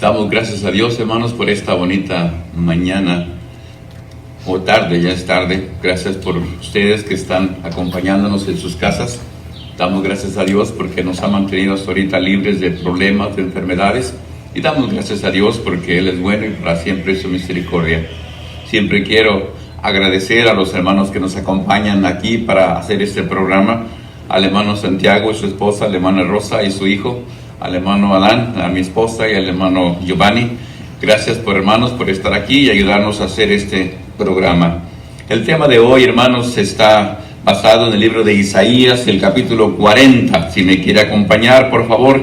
Damos gracias a Dios, hermanos, por esta bonita mañana o tarde, ya es tarde. Gracias por ustedes que están acompañándonos en sus casas. Damos gracias a Dios porque nos ha mantenido hasta ahorita libres de problemas, de enfermedades. Y damos gracias a Dios porque Él es bueno y para siempre es su misericordia. Siempre quiero agradecer a los hermanos que nos acompañan aquí para hacer este programa. Al hermano Santiago y su esposa, a la hermana Rosa y su hijo, al hermano Adán, a mi esposa y al hermano Giovanni. Gracias hermanos por estar aquí y ayudarnos a hacer este programa. El tema de hoy, hermanos, está basado en el libro de Isaías, el capítulo 40. Si me quiere acompañar, por favor,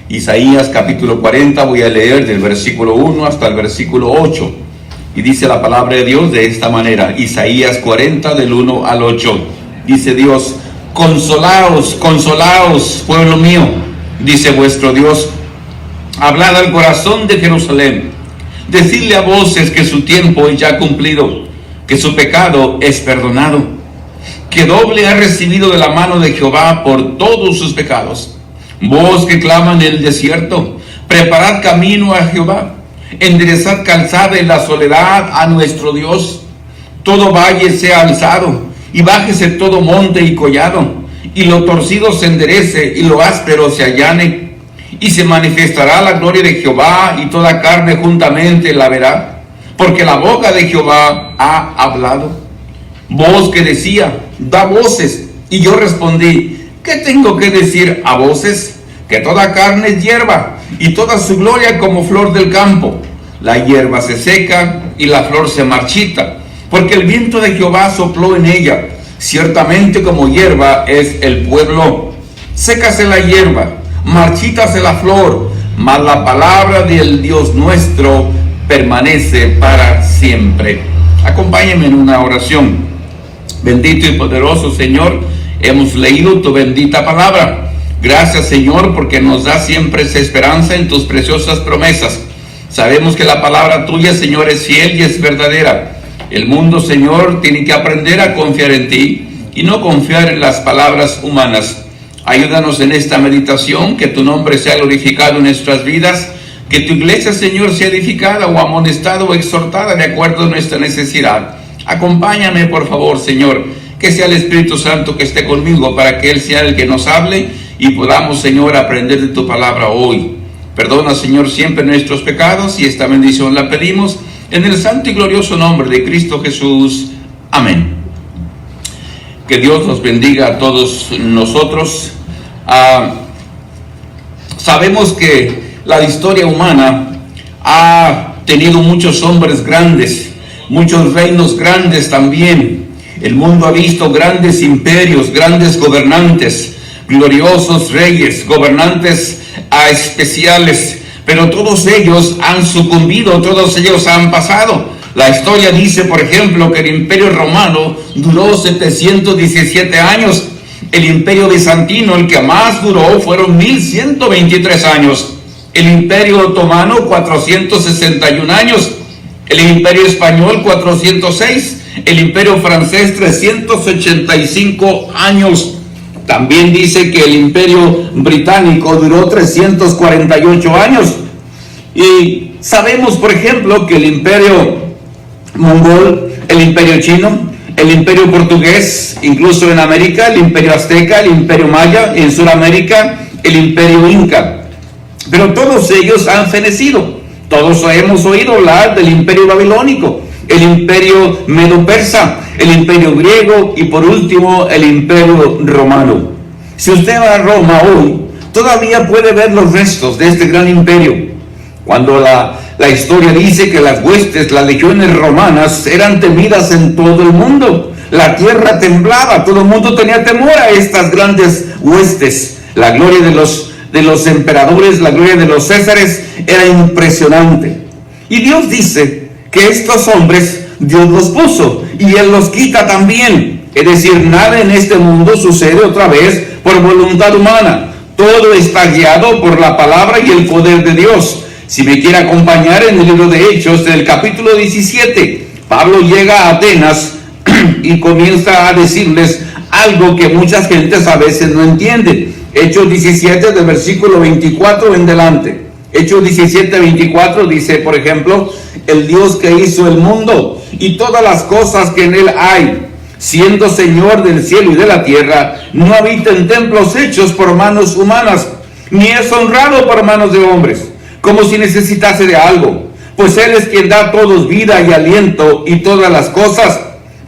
Isaías capítulo 40, voy a leer del versículo 1 hasta el versículo 8. Y dice la palabra de Dios de esta manera, Isaías 40 del 1 al 8. Dice Dios: consolaos, consolaos, pueblo mío, dice vuestro Dios, hablad al corazón de Jerusalén, decidle a voces que su tiempo es ya cumplido, que su pecado es perdonado, que doble ha recibido de la mano de Jehová por todos sus pecados. Vos que claman en el desierto, preparad camino a Jehová, enderezad calzada en la soledad a nuestro Dios. Todo valle sea alzado, y bájese todo monte y collado, y lo torcido se enderece, y lo áspero se allane, y se manifestará la gloria de Jehová, y toda carne juntamente la verá, porque la boca de Jehová ha hablado. Voz que decía, da voces, y yo respondí, ¿qué tengo que decir a voces? Que toda carne es hierba, y toda su gloria como flor del campo. La hierba se seca, y la flor se marchita, porque el viento de Jehová sopló en ella. Ciertamente como hierba es el pueblo. Sécase la hierba, marchítase la flor, mas la palabra del Dios nuestro permanece para siempre. Acompáñenme en una oración. Bendito y poderoso Señor, hemos leído tu bendita palabra. Gracias, Señor, porque nos da siempre esa esperanza en tus preciosas promesas. Sabemos que la palabra tuya, Señor, es fiel y es verdadera. El mundo, Señor, tiene que aprender a confiar en ti y no confiar en las palabras humanas. Ayúdanos en esta meditación, que tu nombre sea glorificado en nuestras vidas, que tu iglesia, Señor, sea edificada o amonestada o exhortada de acuerdo a nuestra necesidad. Acompáñame, por favor, Señor, que sea el Espíritu Santo que esté conmigo para que Él sea el que nos hable y podamos, Señor, aprender de tu palabra hoy. Perdona, Señor, siempre nuestros pecados y esta bendición la pedimos en el santo y glorioso nombre de Cristo Jesús. Amén. Que Dios nos bendiga a todos nosotros. Sabemos que la historia humana ha tenido muchos hombres grandes, muchos reinos grandes también. El mundo ha visto grandes imperios, grandes gobernantes, gloriosos reyes, gobernantes especiales, pero todos ellos han sucumbido, todos ellos han pasado. La historia dice, por ejemplo, que el imperio romano duró 717 años. El imperio bizantino, el que más duró, fueron 1123 años. El imperio otomano, 461 años. El imperio español, 406. El imperio francés, 385 años. También dice que el imperio británico duró 348 años. Y sabemos, por ejemplo, que el imperio mongol, el imperio chino, el imperio portugués, incluso en América, el imperio azteca, el imperio maya, en Sudamérica, el imperio inca. Pero todos ellos han fenecido. Todos hemos oído hablar del imperio babilónico, el imperio medo-persa, el imperio griego y por último el imperio romano. Si usted va a Roma hoy, todavía puede ver los restos de este gran imperio. Cuando la historia dice que las huestes, las legiones romanas eran temidas en todo el mundo. La tierra temblaba, todo el mundo tenía temor a estas grandes huestes. La gloria de los emperadores, la gloria de los césares era impresionante. Y Dios dice que estos hombres Dios los puso y Él los quita también. Es decir, nada en este mundo sucede otra vez por voluntad humana. Todo está guiado por la palabra y el poder de Dios. Si me quiere acompañar en el libro de Hechos, en el capítulo 17, Pablo llega a Atenas y comienza a decirles algo que muchas gentes a veces no entienden. Hechos 17, del versículo 24 en delante. Hechos 17:24 dice, por ejemplo, el Dios que hizo el mundo y todas las cosas que en él hay, siendo Señor del cielo y de la tierra, no habita en templos hechos por manos humanas, ni es honrado por manos de hombres, como si necesitase de algo, pues Él es quien da a todos vida y aliento y todas las cosas,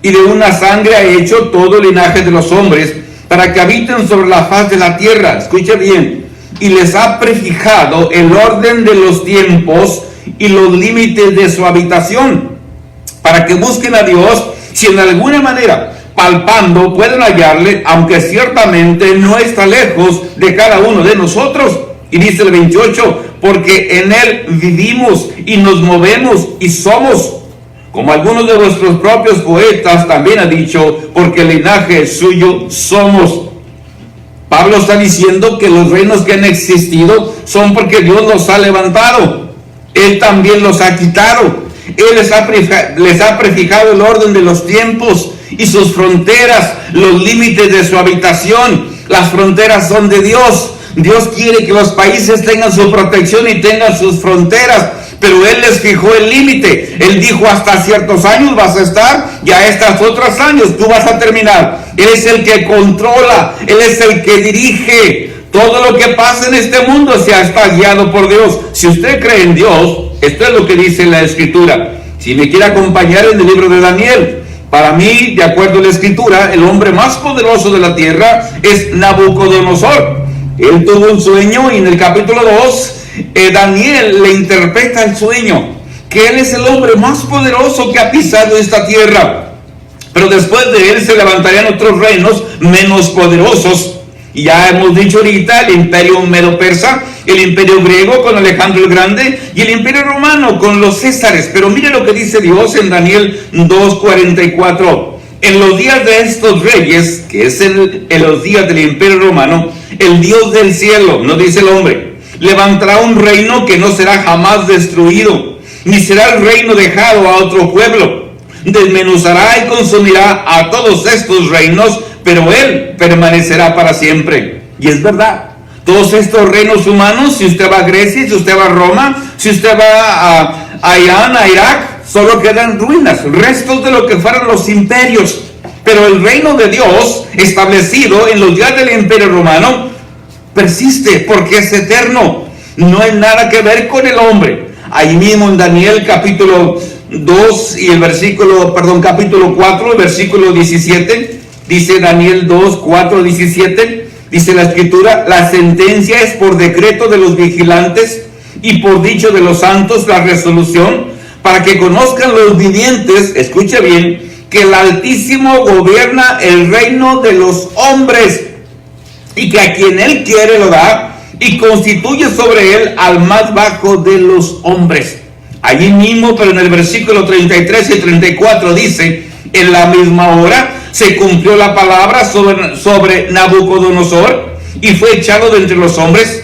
y de una sangre ha hecho todo el linaje de los hombres, para que habiten sobre la faz de la tierra. Escuche bien, y les ha prefijado el orden de los tiempos y los límites de su habitación, para que busquen a Dios, si en alguna manera, palpando, pueden hallarle, aunque ciertamente no está lejos de cada uno de nosotros. Y dice el 28, porque en Él vivimos y nos movemos y somos, como algunos de vuestros propios poetas también ha dicho, porque el linaje suyo somos. Pablo está diciendo que los reinos que han existido son porque Dios los ha levantado. Él también los ha quitado. Él les ha prefijado el orden de los tiempos y sus fronteras, los límites de su habitación. Las fronteras son de Dios. Dios quiere que los países tengan su protección y tengan sus fronteras, pero Él les fijó el límite. Él dijo, hasta ciertos años vas a estar, y a estos otros años tú vas a terminar. Él es el que controla, Él es el que dirige. Todo lo que pasa en este mundo está guiado por Dios. Si usted cree en Dios, esto es lo que dice la Escritura. Si me quiere acompañar en el libro de Daniel, para mí, de acuerdo a la Escritura, el hombre más poderoso de la tierra es Nabucodonosor. Él tuvo un sueño y en el capítulo 2, Daniel le interpreta el sueño, que él es el hombre más poderoso que ha pisado esta tierra. Pero después de él se levantarían otros reinos menos poderosos. Y ya hemos dicho ahorita, el imperio medo-persa, el imperio griego con Alejandro el Grande y el imperio romano con los césares. Pero mire lo que dice Dios en Daniel 2:44. En los días de estos reyes, que es en los días del imperio romano, el Dios del cielo, no dice el hombre, levantará un reino que no será jamás destruido, ni será el reino dejado a otro pueblo. Desmenuzará y consumirá a todos estos reinos, pero Él permanecerá para siempre. Y es verdad, todos estos reinos humanos, si usted va a Grecia, si usted va a Roma, si usted va a Irán, a Irak, solo quedan ruinas, restos de lo que fueron los imperios. Pero el reino de Dios, establecido en los días del imperio romano, persiste porque es eterno. No hay nada que ver con el hombre. Ahí mismo en Daniel capítulo 2 y capítulo 4, versículo 17, dice Daniel 2, 4, 17, dice la Escritura, la sentencia es por decreto de los vigilantes y por dicho de los santos la resolución, para que conozcan los vivientes, escuche bien, que el Altísimo gobierna el reino de los hombres, y que a quien Él quiere lo da, y constituye sobre él al más bajo de los hombres. Allí mismo, pero en el versículo 33 y 34 dice, en la misma hora se cumplió la palabra sobre Nabucodonosor, y fue echado de entre los hombres,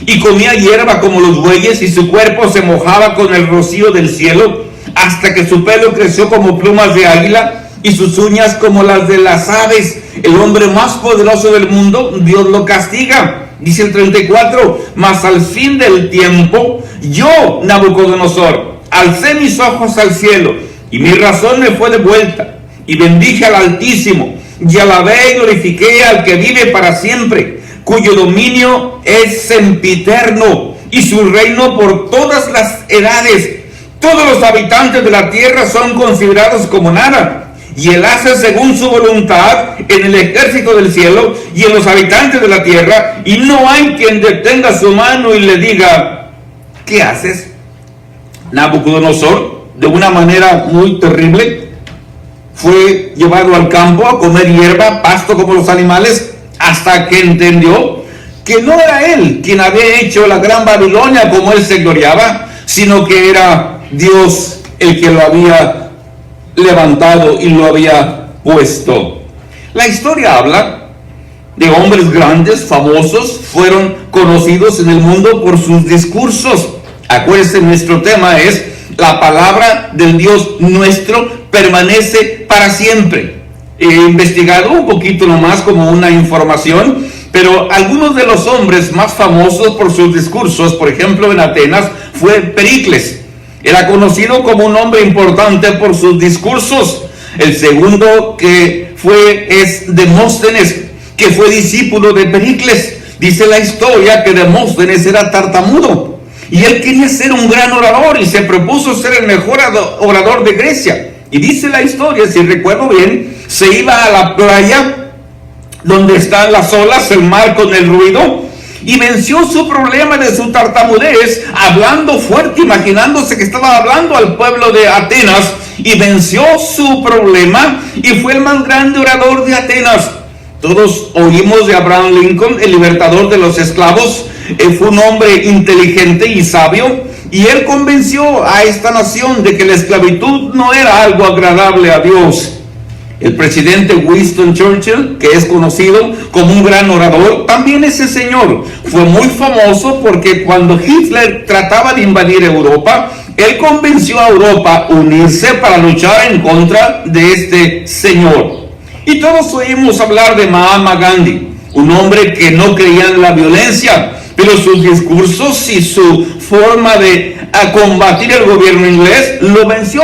y comía hierba como los bueyes, y su cuerpo se mojaba con el rocío del cielo, hasta que su pelo creció como plumas de águila, y sus uñas como las de las aves. El hombre más poderoso del mundo, Dios lo castiga. Dice el 34, mas al fin del tiempo, yo, Nabucodonosor, alcé mis ojos al cielo, y mi razón me fue devuelta, y bendije al Altísimo, y alabé y glorifiqué al que vive para siempre, cuyo dominio es sempiterno, y su reino por todas las edades. Todos los habitantes de la tierra son considerados como nada, y Él hace según su voluntad en el ejército del cielo y en los habitantes de la tierra, y no hay quien detenga su mano y le diga, ¿qué haces? Nabucodonosor, de una manera muy terrible, fue llevado al campo a comer hierba, pasto como los animales, hasta que entendió que no era él quien había hecho la gran Babilonia como él se gloriaba, sino que era Dios el que lo había levantado y lo había puesto. La historia habla de hombres grandes, famosos, fueron conocidos en el mundo por sus discursos. Acuérdense, nuestro tema es la palabra del Dios nuestro permanece para siempre. He investigado un poquito nomás como una información Pero algunos de los hombres más famosos por sus discursos, por ejemplo en Atenas, fue Pericles. Era conocido como un hombre importante por sus discursos. El segundo que fue es Demóstenes, que fue discípulo de Pericles. Dice la historia que Demóstenes era tartamudo y él quería ser un gran orador y se propuso ser el mejor orador de Grecia. Y dice la historia, si recuerdo bien, se iba a la playa donde están las olas, el mar con el ruido, y venció su problema de su tartamudez hablando fuerte, imaginándose que estaba hablando al pueblo de Atenas, y venció su problema y fue el más grande orador de Atenas. Todos oímos de Abraham Lincoln, el libertador de los esclavos. Fue un hombre inteligente y sabio, y él convenció a esta nación de que la esclavitud no era algo agradable a Dios. El presidente Winston Churchill, que es conocido como un gran orador, también ese señor fue muy famoso porque cuando Hitler trataba de invadir Europa, él convenció a Europa a unirse para luchar en contra de este señor. Y todos oímos hablar de Mahatma Gandhi, un hombre que no creía en la violencia, pero sus discursos y su forma de combatir el gobierno inglés lo venció.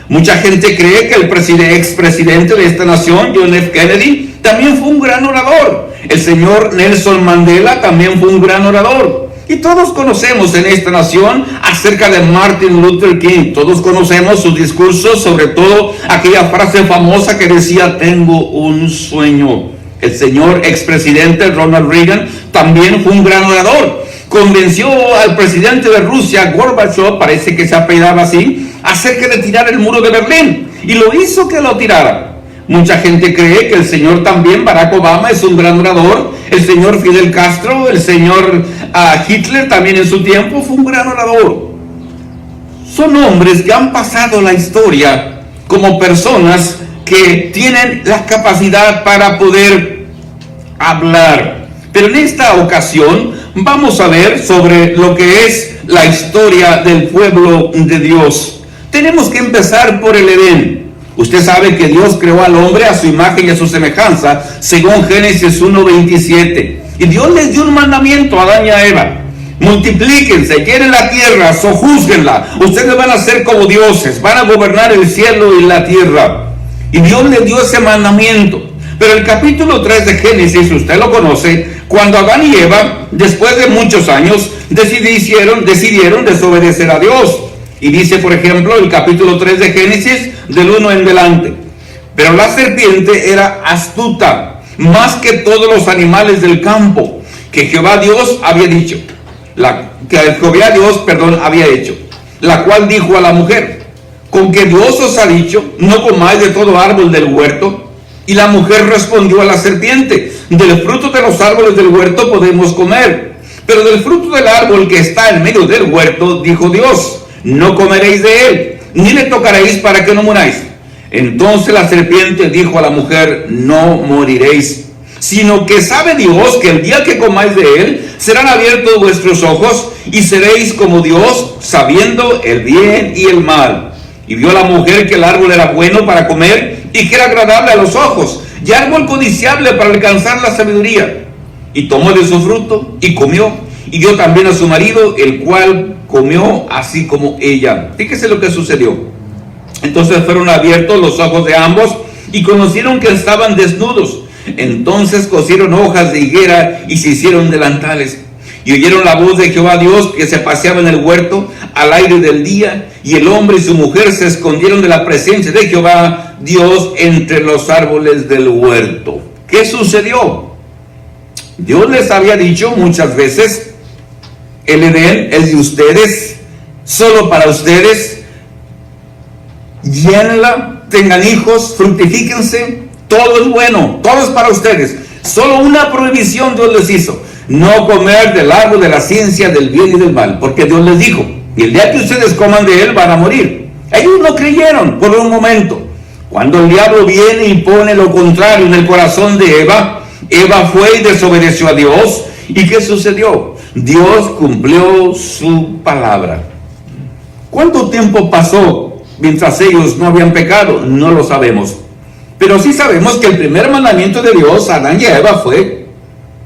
Mucha gente cree que el expresidente de esta nación, John F. Kennedy, también fue un gran orador. El señor Nelson Mandela también fue un gran orador. Y todos conocemos en esta nación acerca de Martin Luther King. Todos conocemos sus discursos, sobre todo aquella frase famosa que decía, tengo un sueño. El señor expresidente Ronald Reagan también fue un gran orador. Convenció al presidente de Rusia, Gorbachev, parece que se apellidaba así, acerca de tirar el muro de Berlín, y lo hizo que lo tirara. Mucha gente cree que el señor también, Barack Obama, es un gran orador. El señor Fidel Castro, el señor Hitler también en su tiempo fue un gran orador. Son hombres que han pasado la historia como personas que tienen la capacidad para poder hablar. Pero en esta ocasión vamos a ver sobre lo que es la historia del pueblo de Dios. Tenemos que empezar por el Edén. Usted sabe que Dios creó al hombre a su imagen y a su semejanza, según Génesis 1:27. Y Dios les dio un mandamiento a Adán y a Eva. Multiplíquense, llenen la tierra, sojúzguenla. Ustedes van a ser como dioses, van a gobernar el cielo y la tierra. Y Dios les dio ese mandamiento. Pero el capítulo 3 de Génesis, usted lo conoce, cuando Adán y Eva, después de muchos años, decidieron desobedecer a Dios. Y dice, por ejemplo, el capítulo 3 de Génesis, del 1 en delante. Pero la serpiente era astuta, más que todos los animales del campo, que Jehová Dios había hecho. La cual dijo a la mujer, con que Dios os ha dicho, no comáis de todo árbol del huerto. Y la mujer respondió a la serpiente, del fruto de los árboles del huerto podemos comer, pero del fruto del árbol que está en medio del huerto, dijo Dios, no comeréis de él, ni le tocaréis para que no muráis. Entonces la serpiente dijo a la mujer, no moriréis, sino que sabe Dios que el día que comáis de él, serán abiertos vuestros ojos, y seréis como Dios, sabiendo el bien y el mal. Y vio la mujer que el árbol era bueno para comer, y que era agradable a los ojos, y árbol codiciable para alcanzar la sabiduría. Y tomó de su fruto, y comió, y dio también a su marido, el cual comió así como ella. Fíjese lo que sucedió. Entonces fueron abiertos los ojos de ambos, y conocieron que estaban desnudos. Entonces cosieron hojas de higuera, y se hicieron delantales. Y oyeron la voz de Jehová Dios que se paseaba en el huerto al aire del día, y el hombre y su mujer se escondieron de la presencia de Jehová Dios entre los árboles del huerto. ¿Qué sucedió? Dios les había dicho muchas veces, el Edén es de ustedes, solo para ustedes, llénenla, tengan hijos, fructifíquense, todo es bueno, todo es para ustedes. Solo una prohibición Dios les hizo, no comer del árbol de la ciencia del bien y del mal, porque Dios les dijo, y el día que ustedes coman de él van a morir. Ellos no creyeron por un momento. Cuando el diablo viene y pone lo contrario en el corazón de Eva, Eva fue y desobedeció a Dios. ¿Y qué sucedió? Dios cumplió su palabra. ¿Cuánto tiempo pasó mientras ellos no habían pecado? No lo sabemos. Pero sí sabemos que el primer mandamiento de Dios a Adán y a Eva fue,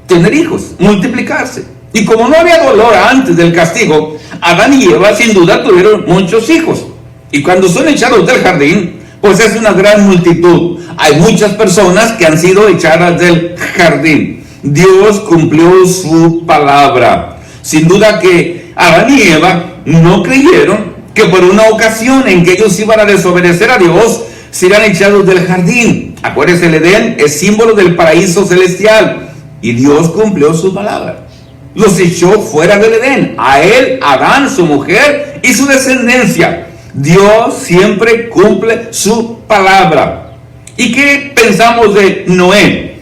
tener hijos, multiplicarse. Y como no había dolor antes del castigo, Adán y Eva sin duda tuvieron muchos hijos. Y cuando son echados del jardín, pues es una gran multitud. Hay muchas personas que han sido echadas del jardín. Dios cumplió su palabra. Sin duda que Adán y Eva no creyeron que por una ocasión en que ellos iban a desobedecer a Dios, serán echados del jardín. Acuérdense, el Edén es símbolo del paraíso celestial. Y Dios cumplió su palabra. Los echó fuera del Edén. A él, Adán, su mujer y su descendencia. Dios siempre cumple su palabra. ¿Y qué pensamos de Noé?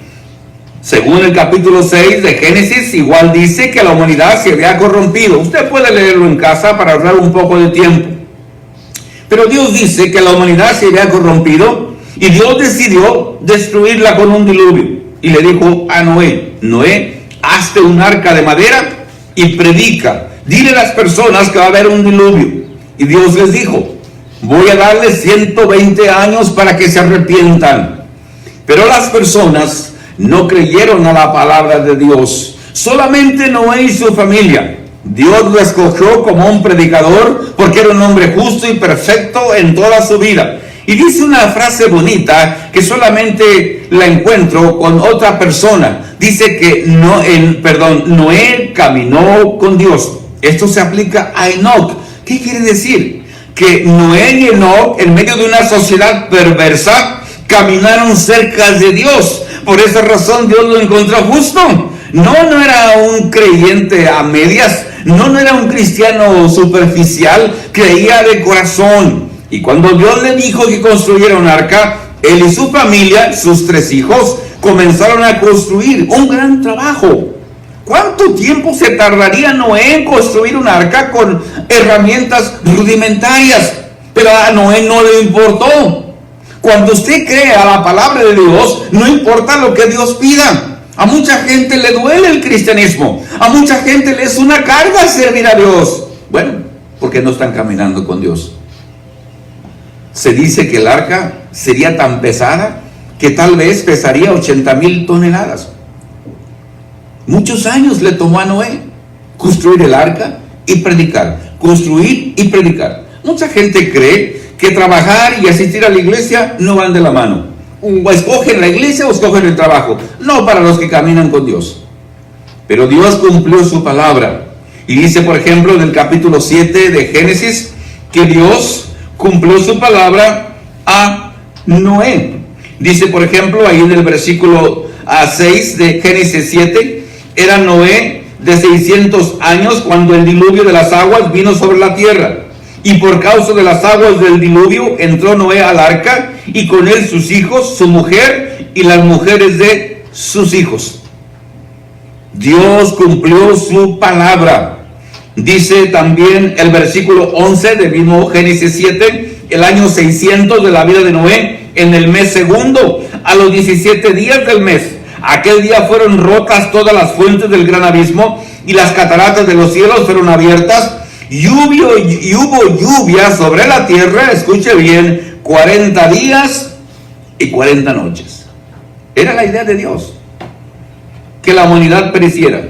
Según el capítulo 6 de Génesis, igual dice que la humanidad se había corrompido. Usted puede leerlo en casa para ahorrar un poco de tiempo. Pero Dios dice que la humanidad se había corrompido y Dios decidió destruirla con un diluvio. Y le dijo a Noé, Noé, hazte un arca de madera y predica. Dile a las personas que va a haber un diluvio. Y Dios les dijo, voy a darles 120 años para que se arrepientan. Pero las personas no creyeron a la palabra de Dios. Solamente Noé y su familia. Dios lo escogió como un predicador porque era un hombre justo y perfecto en toda su vida. Y dice una frase bonita que solamente la encuentro con otra persona. Dice que Noé caminó con Dios. Esto se aplica a Enoc. ¿Qué quiere decir? Que Noé y Enoc, en medio de una sociedad perversa, caminaron cerca de Dios. Por esa razón Dios lo encontró justo. No era un creyente a medias. No era un cristiano superficial. Creía de corazón. Y cuando Dios le dijo que construyera un arca, él y su familia, sus 3 hijos, comenzaron a construir un gran trabajo. ¿Cuánto tiempo se tardaría Noé en construir un arca con herramientas rudimentarias? Pero a Noé no le importó. Cuando usted cree a la palabra de Dios, no importa lo que Dios pida. A mucha gente le duele el cristianismo. A mucha gente le es una carga servir a Dios. Bueno, porque no están caminando con Dios. Se dice que el arca sería tan pesada que tal vez pesaría 80,000 toneladas. Muchos años le tomó a Noé construir el arca y predicar. Construir y predicar. Mucha gente cree que trabajar y asistir a la iglesia no van de la mano. O escogen la iglesia o escogen el trabajo. No para los que caminan con Dios. Pero Dios cumplió su palabra. Y dice, por ejemplo, en el capítulo 7 de Génesis, que Dios cumplió su palabra a Noé. Dice, por ejemplo, ahí en el versículo 6 de Génesis 7, era Noé de 600 años cuando el diluvio de las aguas vino sobre la tierra. Y por causa de las aguas del diluvio entró Noé al arca, y con él sus hijos, su mujer y las mujeres de sus hijos. Dios cumplió su palabra. Dice también el versículo 11 del mismo Génesis 7, el año 600 de la vida de Noé, en el mes segundo, a los 17 días del mes. Aquel día fueron rotas todas las fuentes del gran abismo, y las cataratas de los cielos fueron abiertas, y hubo lluvia sobre la tierra, escuche bien, 40 días y 40 noches. Era la idea de Dios, que la humanidad pereciera.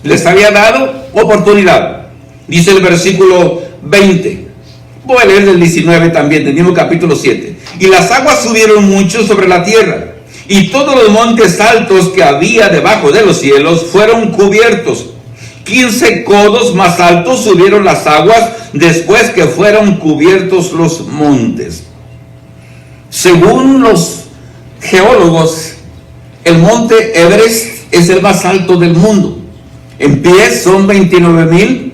Les había dado oportunidad. Dice el versículo 20. Voy a leer del 19 también, del mismo capítulo 7. Y las aguas subieron mucho sobre la tierra, y todos los montes altos que había debajo de los cielos fueron cubiertos. 15 codos más altos subieron las aguas después que fueron cubiertos los montes. Según los geólogos, el monte Everest es el más alto del mundo. En pies son 29,000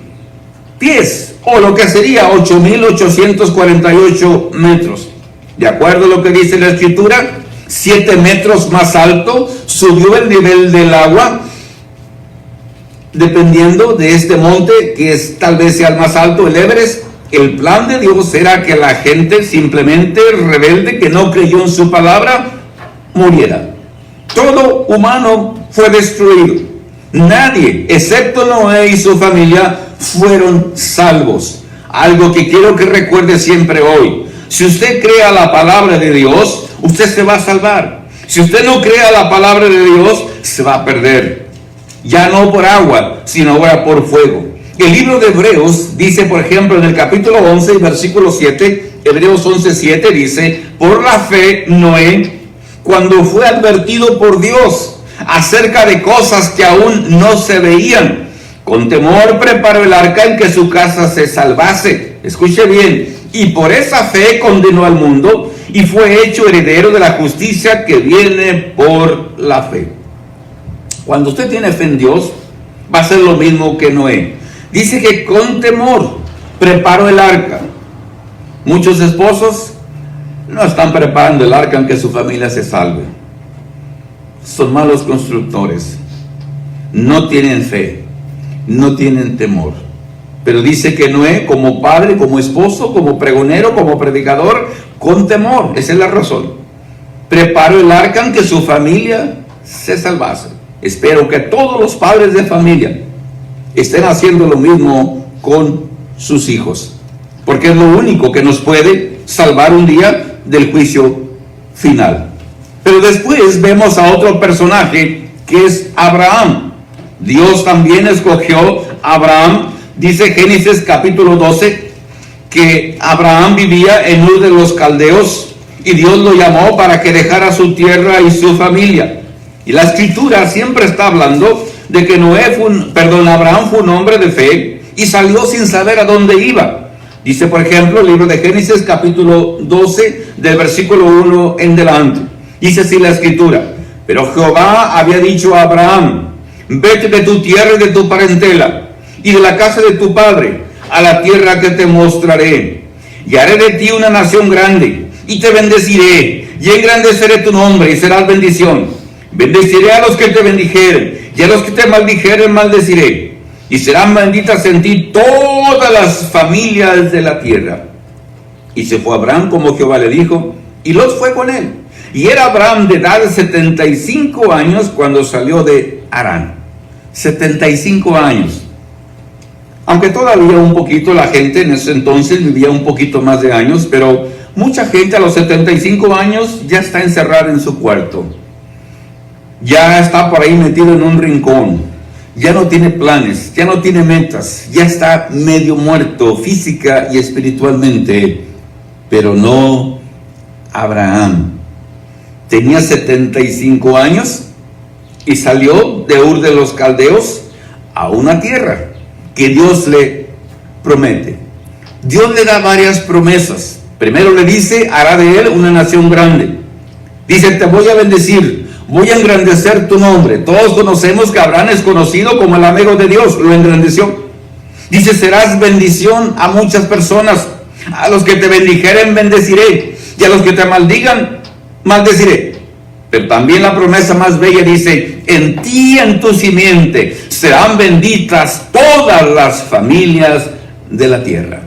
pies, o lo que sería 8,848 metros. De acuerdo a lo que dice la escritura, 7 metros más alto subió el nivel del agua, dependiendo de este monte, que es tal vez sea el más alto, el Everest. El plan de Dios era que la gente simplemente rebelde, que no creyó en su palabra, muriera. Todo humano fue destruido. Nadie, excepto Noé y su familia, fueron salvos. Algo que quiero que recuerde siempre hoy: si usted cree a la palabra de Dios, usted se va a salvar. Si usted no cree a la palabra de Dios, se va a perder. Ya no por agua, sino ahora por fuego. El libro de Hebreos dice, por ejemplo, en el capítulo 11, versículo 7, Hebreos 11:7 dice: por la fe Noé, cuando fue advertido por Dios acerca de cosas que aún no se veían, con temor preparó el arca en que su casa se salvase. Escuche bien. Y por esa fe condenó al mundo y fue hecho heredero de la justicia que viene por la fe. Cuando usted tiene fe en Dios, va a ser lo mismo que Noé. Dice que con temor preparó el arca. Muchos esposos no están preparando el arca aunque su familia se salve. Son malos constructores. No tienen fe, no tienen temor. Pero dice que Noé, como padre, como esposo, como pregonero, como predicador, con temor, esa es la razón, preparó el arca aunque su familia se salvase. Espero que todos los padres de familia estén haciendo lo mismo con sus hijos, porque es lo único que nos puede salvar un día del juicio final. Pero después vemos a otro personaje que es Abraham. Dios también escogió a Abraham. Dice Génesis capítulo 12 que Abraham vivía en Ur de los Caldeos y Dios lo llamó para que dejara su tierra y su familia. Y la escritura siempre está hablando de que Abraham fue un hombre de fe y salió sin saber a dónde iba. Dice, por ejemplo, el libro de Génesis capítulo 12 del versículo 1 en delante. Dice así la escritura: pero Jehová había dicho a Abraham: vete de tu tierra y de tu parentela y de la casa de tu padre a la tierra que te mostraré, y haré de ti una nación grande, y te bendeciré, y engrandeceré tu nombre, y serás bendición. Bendeciré a los que te bendijeren, y a los que te maldijeren maldeciré, y serán benditas en ti todas las familias de la tierra. Y se fue Abraham como Jehová le dijo, y Lot fue con él. Y era Abraham de edad de 75 años cuando salió de Harán. 75 años. Aunque todavía un poquito la gente en ese entonces vivía un poquito más de años, pero mucha gente a los 75 años ya está encerrada en su cuarto. Ya está por ahí metido en un rincón. Ya no tiene planes, ya no tiene metas, ya está medio muerto física y espiritualmente. Pero no Abraham. Tenía 75 años y salió de Ur de los Caldeos a una tierra que Dios le promete. Dios le da varias promesas. Primero le dice, hará de él una nación grande. Dice, te voy a bendecir, voy a engrandecer tu nombre. Todos conocemos que Abraham es conocido como el amigo de Dios, lo engrandeció. Dice, serás bendición a muchas personas. A los que te bendijeren bendeciré, y a los que te maldigan maldeciré. Pero también la promesa más bella dice, en ti y en tu simiente serán benditas todas las familias de la tierra.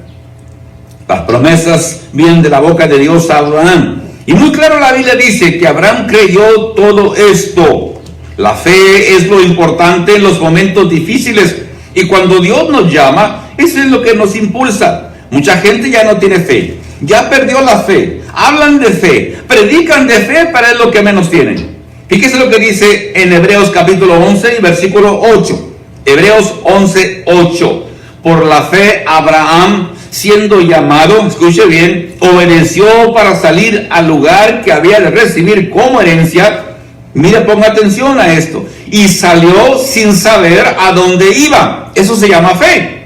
Las promesas vienen de la boca de Dios a Abraham. Y muy claro la Biblia dice que Abraham creyó todo esto. La fe es lo importante en los momentos difíciles. Y cuando Dios nos llama, eso es lo que nos impulsa. Mucha gente ya no tiene fe. Ya perdió la fe. Hablan de fe, predican de fe, pero es lo que menos tienen. Fíjese lo que dice en Hebreos capítulo 11 y versículo 8. Hebreos 11, 8. Por la fe Abraham, siendo llamado, escuche bien, obedeció para salir al lugar que había de recibir como herencia. Mire, ponga atención a esto. Y salió sin saber a dónde iba. Eso se llama fe.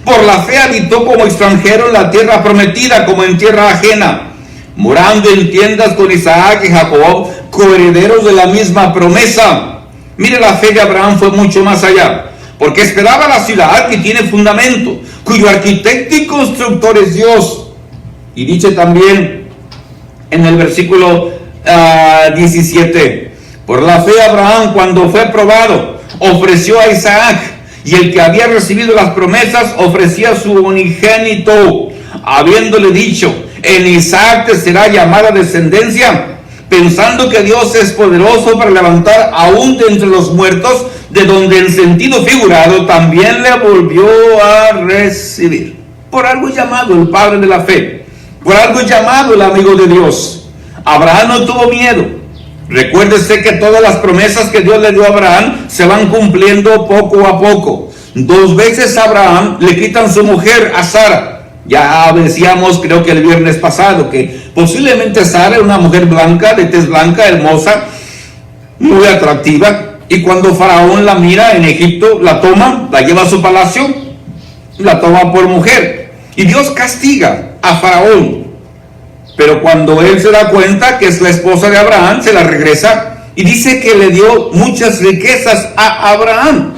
Por la fe habitó como extranjero en la tierra prometida, como en tierra ajena, morando en tiendas con Isaac y Jacob, coherederos de la misma promesa. Mire, la fe de Abraham fue mucho más allá, porque esperaba la ciudad que tiene fundamento, cuyo arquitecto y constructor es Dios. Y dice también en el versículo 17, por la fe Abraham, cuando fue probado, ofreció a Isaac, y el que había recibido las promesas ofrecía su unigénito, habiéndole dicho, en Isaac te será llamada descendencia, pensando que Dios es poderoso para levantar aún de entre los muertos, de donde en sentido figurado también le volvió a recibir. Por algo es llamado el padre de la fe, por algo es llamado el amigo de Dios. Abraham no tuvo miedo. Recuérdese que todas las promesas que Dios le dio a Abraham se van cumpliendo poco a poco. 2 veces a Abraham le quitan su mujer, a Sara. Ya decíamos, creo que el viernes pasado, que posiblemente Sara era una mujer blanca, de tez blanca, hermosa, muy atractiva. Y cuando Faraón la mira en Egipto, la toma, la lleva a su palacio, la toma por mujer. Y Dios castiga a Faraón. Pero cuando él se da cuenta que es la esposa de Abraham, se la regresa y dice que le dio muchas riquezas a Abraham.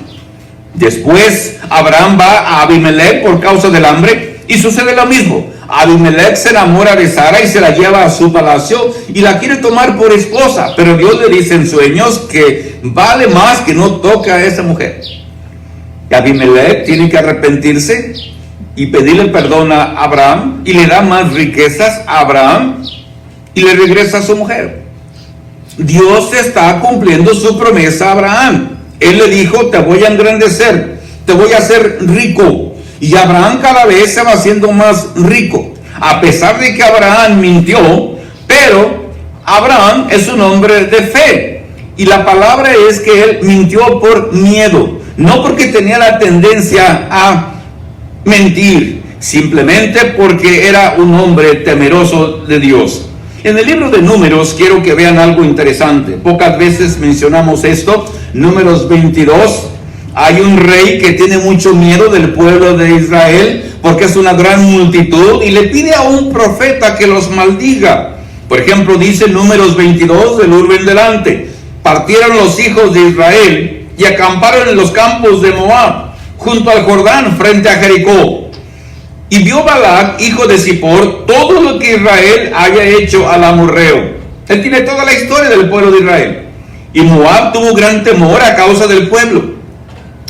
Después Abraham va a Abimelech por causa del hambre y sucede lo mismo. Abimelech se enamora de Sara y se la lleva a su palacio y la quiere tomar por esposa, pero Dios le dice en sueños que vale más que no toque a esa mujer. Y Abimelech tiene que arrepentirse y pedirle perdón a Abraham, y le da más riquezas a Abraham y le regresa a su mujer. Dios está cumpliendo su promesa a Abraham. Él le dijo: te voy a engrandecer, te voy a hacer rico. Y Abraham cada vez se va haciendo más rico, a pesar de que Abraham mintió. Pero Abraham es un hombre de fe, y la palabra es que él mintió por miedo, no porque tenía la tendencia a mentir, simplemente porque era un hombre temeroso de Dios. En el libro de Números quiero que vean algo interesante. Pocas veces mencionamos esto. Números 22. Hay un rey que tiene mucho miedo del pueblo de Israel porque es una gran multitud y le pide a un profeta que los maldiga. Por ejemplo, dice Números 22 del urbe en delante: partieron los hijos de Israel y acamparon en los campos de Moab, junto al Jordán, frente a Jericó. Y vio Balac, hijo de Zippor, todo lo que Israel haya hecho al amorreo. Él tiene toda la historia del pueblo de Israel. Y Moab tuvo gran temor a causa del pueblo.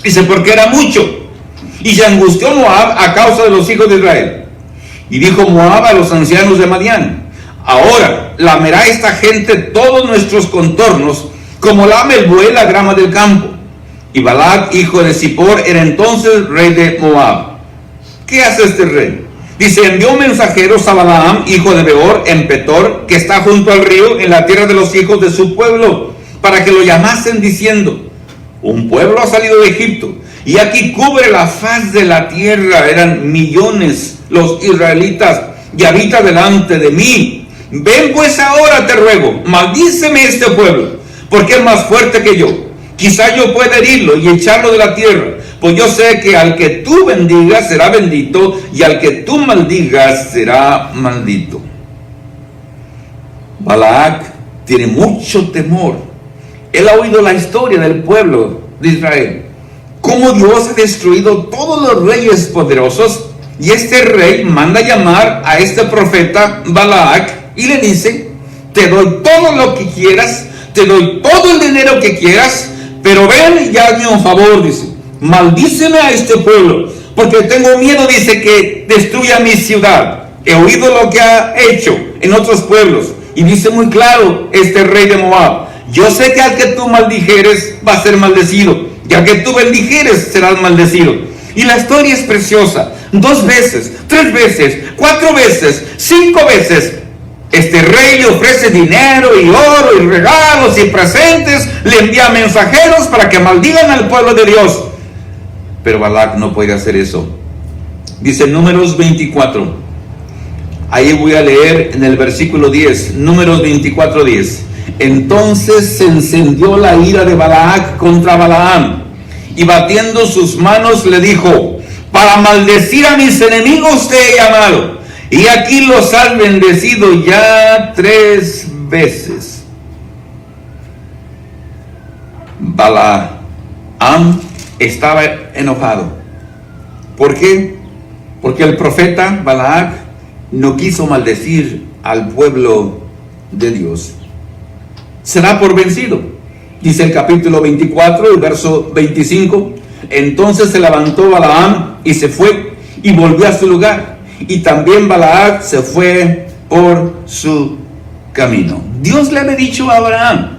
Dice, porque era mucho. Y se angustió Moab a causa de los hijos de Israel. Y dijo Moab a los ancianos de Madián: ahora lamerá esta gente todos nuestros contornos, como lame el buey la grama del campo. Y Balac, hijo de Zippor, era entonces rey de Moab. ¿Qué hace este rey? Dice, envió mensajeros a Balaam, hijo de Beor, en Petor, que está junto al río, en la tierra de los hijos de su pueblo, para que lo llamasen diciendo: un pueblo ha salido de Egipto, y aquí cubre la faz de la tierra. Eran millones los israelitas, y habita delante de mí. Ven pues ahora, te ruego, maldíceme este pueblo, porque es más fuerte que yo. Quizá yo pueda herirlo y echarlo de la tierra, pues yo sé que al que tú bendigas será bendito, y al que tú maldigas será maldito. Balac tiene mucho temor. Él ha oído la historia del pueblo de Israel, cómo Dios ha destruido todos los reyes poderosos, y este rey manda llamar a este profeta Balac y le dice: te doy todo lo que quieras, te doy todo el dinero que quieras, pero ven y hazme un favor, dice, maldíceme a este pueblo, porque tengo miedo, dice, que destruya mi ciudad. He oído lo que ha hecho en otros pueblos. Y dice muy claro este rey de Moab: yo sé que al que tú maldijeres va a ser maldecido, y al que tú bendijeres serás maldecido. Y la historia es preciosa. 2 veces, 3 veces, 4 veces, 5 veces, este rey le ofrece dinero y oro y regalos y presentes, le envía mensajeros para que maldigan al pueblo de Dios. Pero Balac no puede hacer eso. Dice Números 24. Ahí voy a leer en el versículo 10. Números 24:10. Entonces se encendió la ira de Balac contra Balaam, y batiendo sus manos le dijo: para maldecir a mis enemigos te he llamado, y aquí los has bendecido ya 3 veces. Balaam estaba enojado. ¿Por qué? Porque el profeta Balac no quiso maldecir al pueblo de Dios. Se da por vencido. Dice el capítulo 24, el verso 25. Entonces se levantó Balaam y se fue y volvió a su lugar. Y también Balac se fue por su camino. Dios le había dicho a Abraham: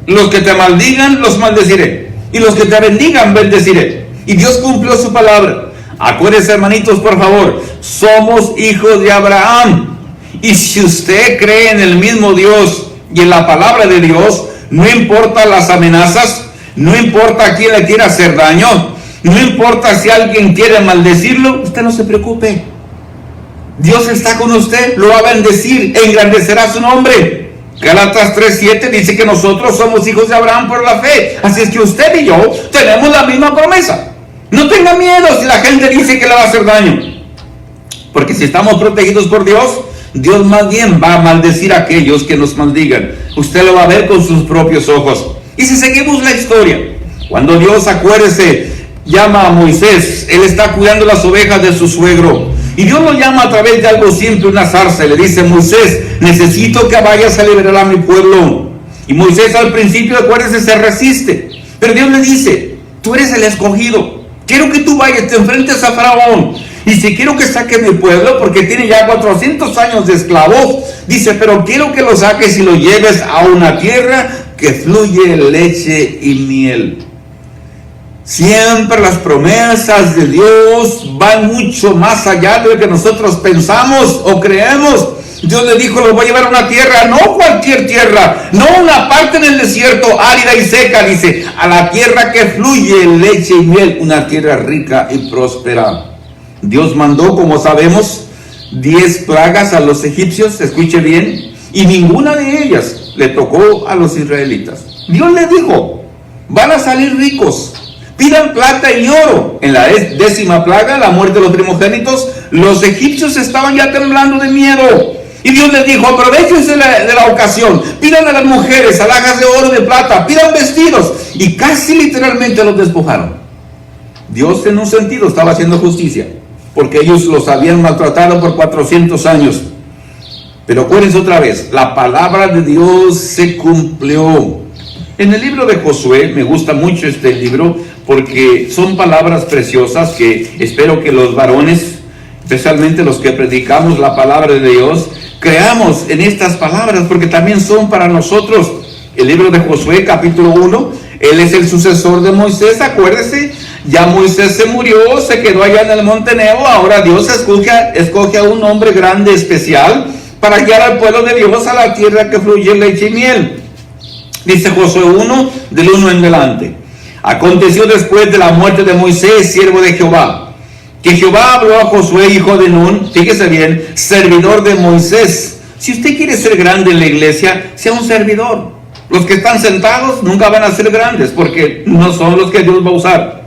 los que te maldigan los maldeciré, y los que te bendigan bendeciré. Y Dios cumplió su palabra. Acuérdense, hermanitos, por favor, somos hijos de Abraham. Y si usted cree en el mismo Dios Y en la palabra de Dios, no importa las amenazas, no importa a quién le quiera hacer daño, no importa si alguien quiere maldecirlo, usted no se preocupe. Dios está con usted, lo va a bendecir, engrandecerá su nombre. Gálatas 3:7 dice que nosotros somos hijos de Abraham por la fe. Así es que usted y yo tenemos la misma promesa. No tenga miedo si la gente dice que le va a hacer daño. Porque si estamos protegidos por Dios, Dios más bien va a maldecir a aquellos que nos maldigan. Usted lo va a ver con sus propios ojos. Y si seguimos la historia, cuando Dios, acuérdese, llama a Moisés, él está cuidando las ovejas de su suegro. Y Dios lo llama a través de algo simple, una zarza, y le dice: Moisés, necesito que vayas a liberar a mi pueblo. Y Moisés al principio, acuérdese, se resiste. Pero Dios le dice: tú eres el escogido. Quiero que tú vayas, te enfrentes a Faraón. Y si quiero que saque mi pueblo, porque tiene ya 400 años de esclavos, dice, pero quiero que lo saques y lo lleves a una tierra que fluye leche y miel. Siempre las promesas de Dios van mucho más allá de lo que nosotros pensamos o creemos. Dios le dijo: los voy a llevar a una tierra, no cualquier tierra, no una parte en el desierto árida y seca, dice, a la tierra que fluye leche y miel, una tierra rica y próspera. Dios mandó, como sabemos, 10 plagas a los egipcios, escuche bien, y ninguna de ellas le tocó a los israelitas. Dios le dijo: van a salir ricos, pidan plata y oro. En la 10ª plaga, la muerte de los primogénitos, los egipcios estaban ya temblando de miedo. Y Dios les dijo: aprovechense de la ocasión, pidan a las mujeres alhajas de oro, de plata, pidan vestidos. Y casi literalmente los despojaron. Dios, en un sentido, estaba haciendo justicia, porque ellos los habían maltratado por 400 años. Pero acuérdense otra vez, la palabra de Dios se cumplió. En el libro de Josué, me gusta mucho este libro, porque son palabras preciosas que espero que los varones, especialmente los que predicamos la palabra de Dios, creamos en estas palabras, porque también son para nosotros. El libro de Josué, capítulo 1, él es el sucesor de Moisés, acuérdese. Ya Moisés se murió, se quedó allá en el monte Nebo. Ahora Dios escoge a un hombre grande, especial, para guiar al pueblo de Dios a la tierra que fluye leche y miel. Dice Josué 1, del 1 en adelante. Aconteció después de la muerte de Moisés, siervo de Jehová, que Jehová habló a Josué, hijo de Nun, fíjese bien, servidor de Moisés. Si usted quiere ser grande en la iglesia, sea un servidor. Los que están sentados nunca van a ser grandes, porque no son los que Dios va a usar.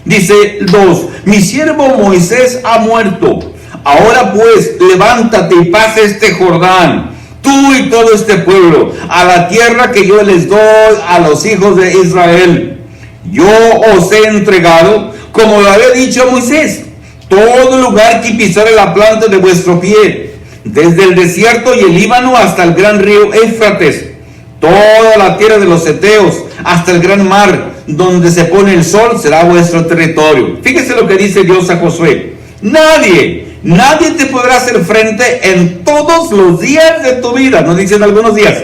Dice 2, mi siervo Moisés ha muerto. Ahora pues, levántate y pasa este Jordán, tú y todo este pueblo, a la tierra que yo les doy a los hijos de Israel. Yo os he entregado, como lo había dicho Moisés, todo lugar que pisare la planta de vuestro pie, desde el desierto y el Líbano hasta el gran río Éufrates, toda la tierra de los heteos, hasta el gran mar, donde se pone el sol, será vuestro territorio. Fíjese lo que dice Dios a Josué: nadie te podrá hacer frente en todos los días de tu vida. Nos dicen algunos días: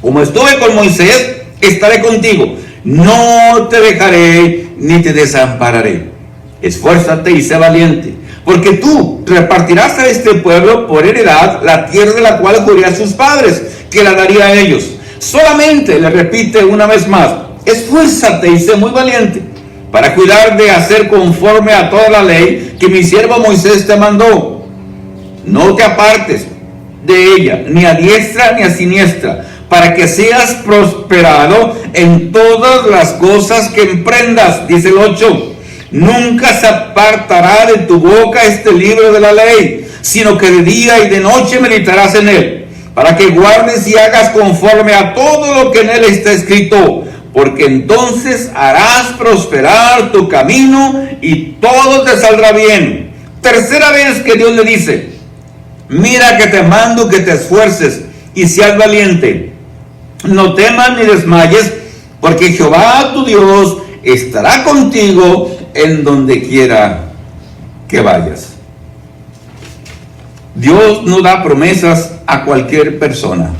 como estuve con Moisés, estaré contigo, no te dejaré ni te desampararé. Esfuérzate y sé valiente, porque tú repartirás a este pueblo por heredad la tierra de la cual juré a sus padres que la daría a ellos. Solamente, le repite una vez más, esfuérzate y sé muy valiente para cuidar de hacer conforme a toda la ley que mi siervo Moisés te mandó. No te apartes de ella, ni a diestra ni a siniestra, para que seas prosperado en todas las cosas que emprendas. Dice el 8, nunca se apartará de tu boca este libro de la ley, sino que de día y de noche meditarás en él, para que guardes y hagas conforme a todo lo que en él está escrito, porque entonces harás prosperar tu camino y todo te saldrá bien. Tercera vez que Dios le dice: mira que te mando que te esfuerces y seas valiente. No temas ni desmayes, porque Jehová tu Dios estará contigo en donde quiera que vayas. Dios no da promesas a cualquier persona.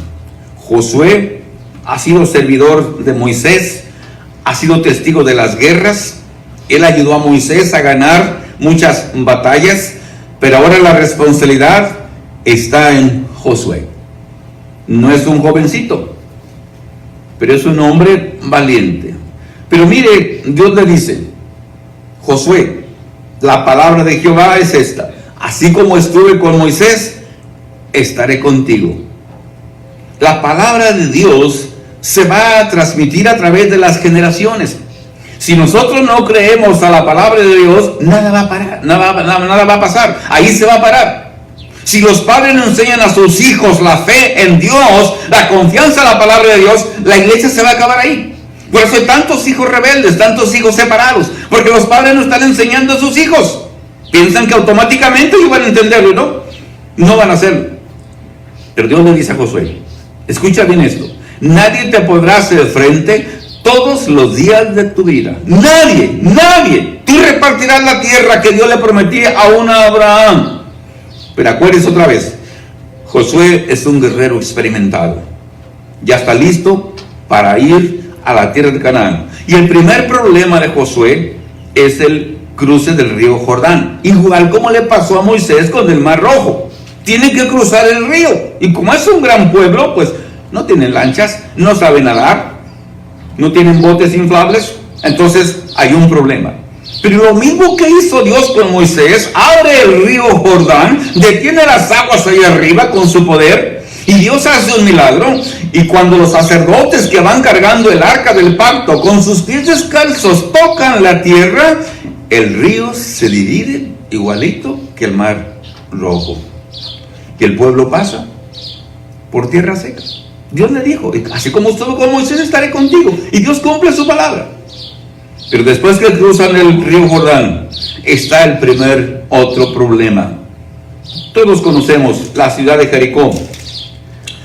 Josué ha sido servidor de Moisés, ha sido testigo de las guerras. Él ayudó a Moisés a ganar muchas batallas, pero ahora la responsabilidad está en Josué. No es un jovencito, pero es un hombre valiente. Pero mire, Dios le dice: Josué, la palabra de Jehová es esta: así como estuve con Moisés, estaré contigo. La palabra de Dios se va a transmitir a través de las generaciones. Si nosotros no creemos a la palabra de Dios, nada va a parar, nada va a pasar. Ahí se va a parar. Si los padres no enseñan a sus hijos la fe en Dios, la confianza en la palabra de Dios, la iglesia se va a acabar ahí. Por eso hay tantos hijos rebeldes, tantos hijos separados, porque los padres no están enseñando a sus hijos. Piensan que automáticamente ellos van a entenderlo, ¿no? No van a hacerlo. Pero Dios le dice a Josué: escucha bien esto, nadie te podrá hacer frente todos los días de tu vida. Nadie. Tú repartirás la tierra que Dios le prometía a Abraham. Pero acuérdense otra vez, Josué es un guerrero experimentado. Ya está listo para ir a la tierra de Canaán. Y el primer problema de Josué es el cruce del río Jordán. Igual como le pasó a Moisés con el Mar Rojo. Tienen que cruzar el río. Y como es un gran pueblo, pues no tienen lanchas, no saben nadar, no tienen botes inflables. Entonces hay un problema. Pero lo mismo que hizo Dios con Moisés: abre el río Jordán, detiene las aguas ahí arriba con su poder, y Dios hace un milagro. Y cuando los sacerdotes que van cargando el arca del pacto con sus pies descalzos tocan la tierra, el río se divide igualito que el Mar Rojo, y el pueblo pasa por tierra seca. Dios le dijo: así como estuve con Moisés, estaré contigo. Y Dios cumple su palabra. Pero después que cruzan el río Jordán, está el primer otro problema. Todos conocemos la ciudad de Jericó.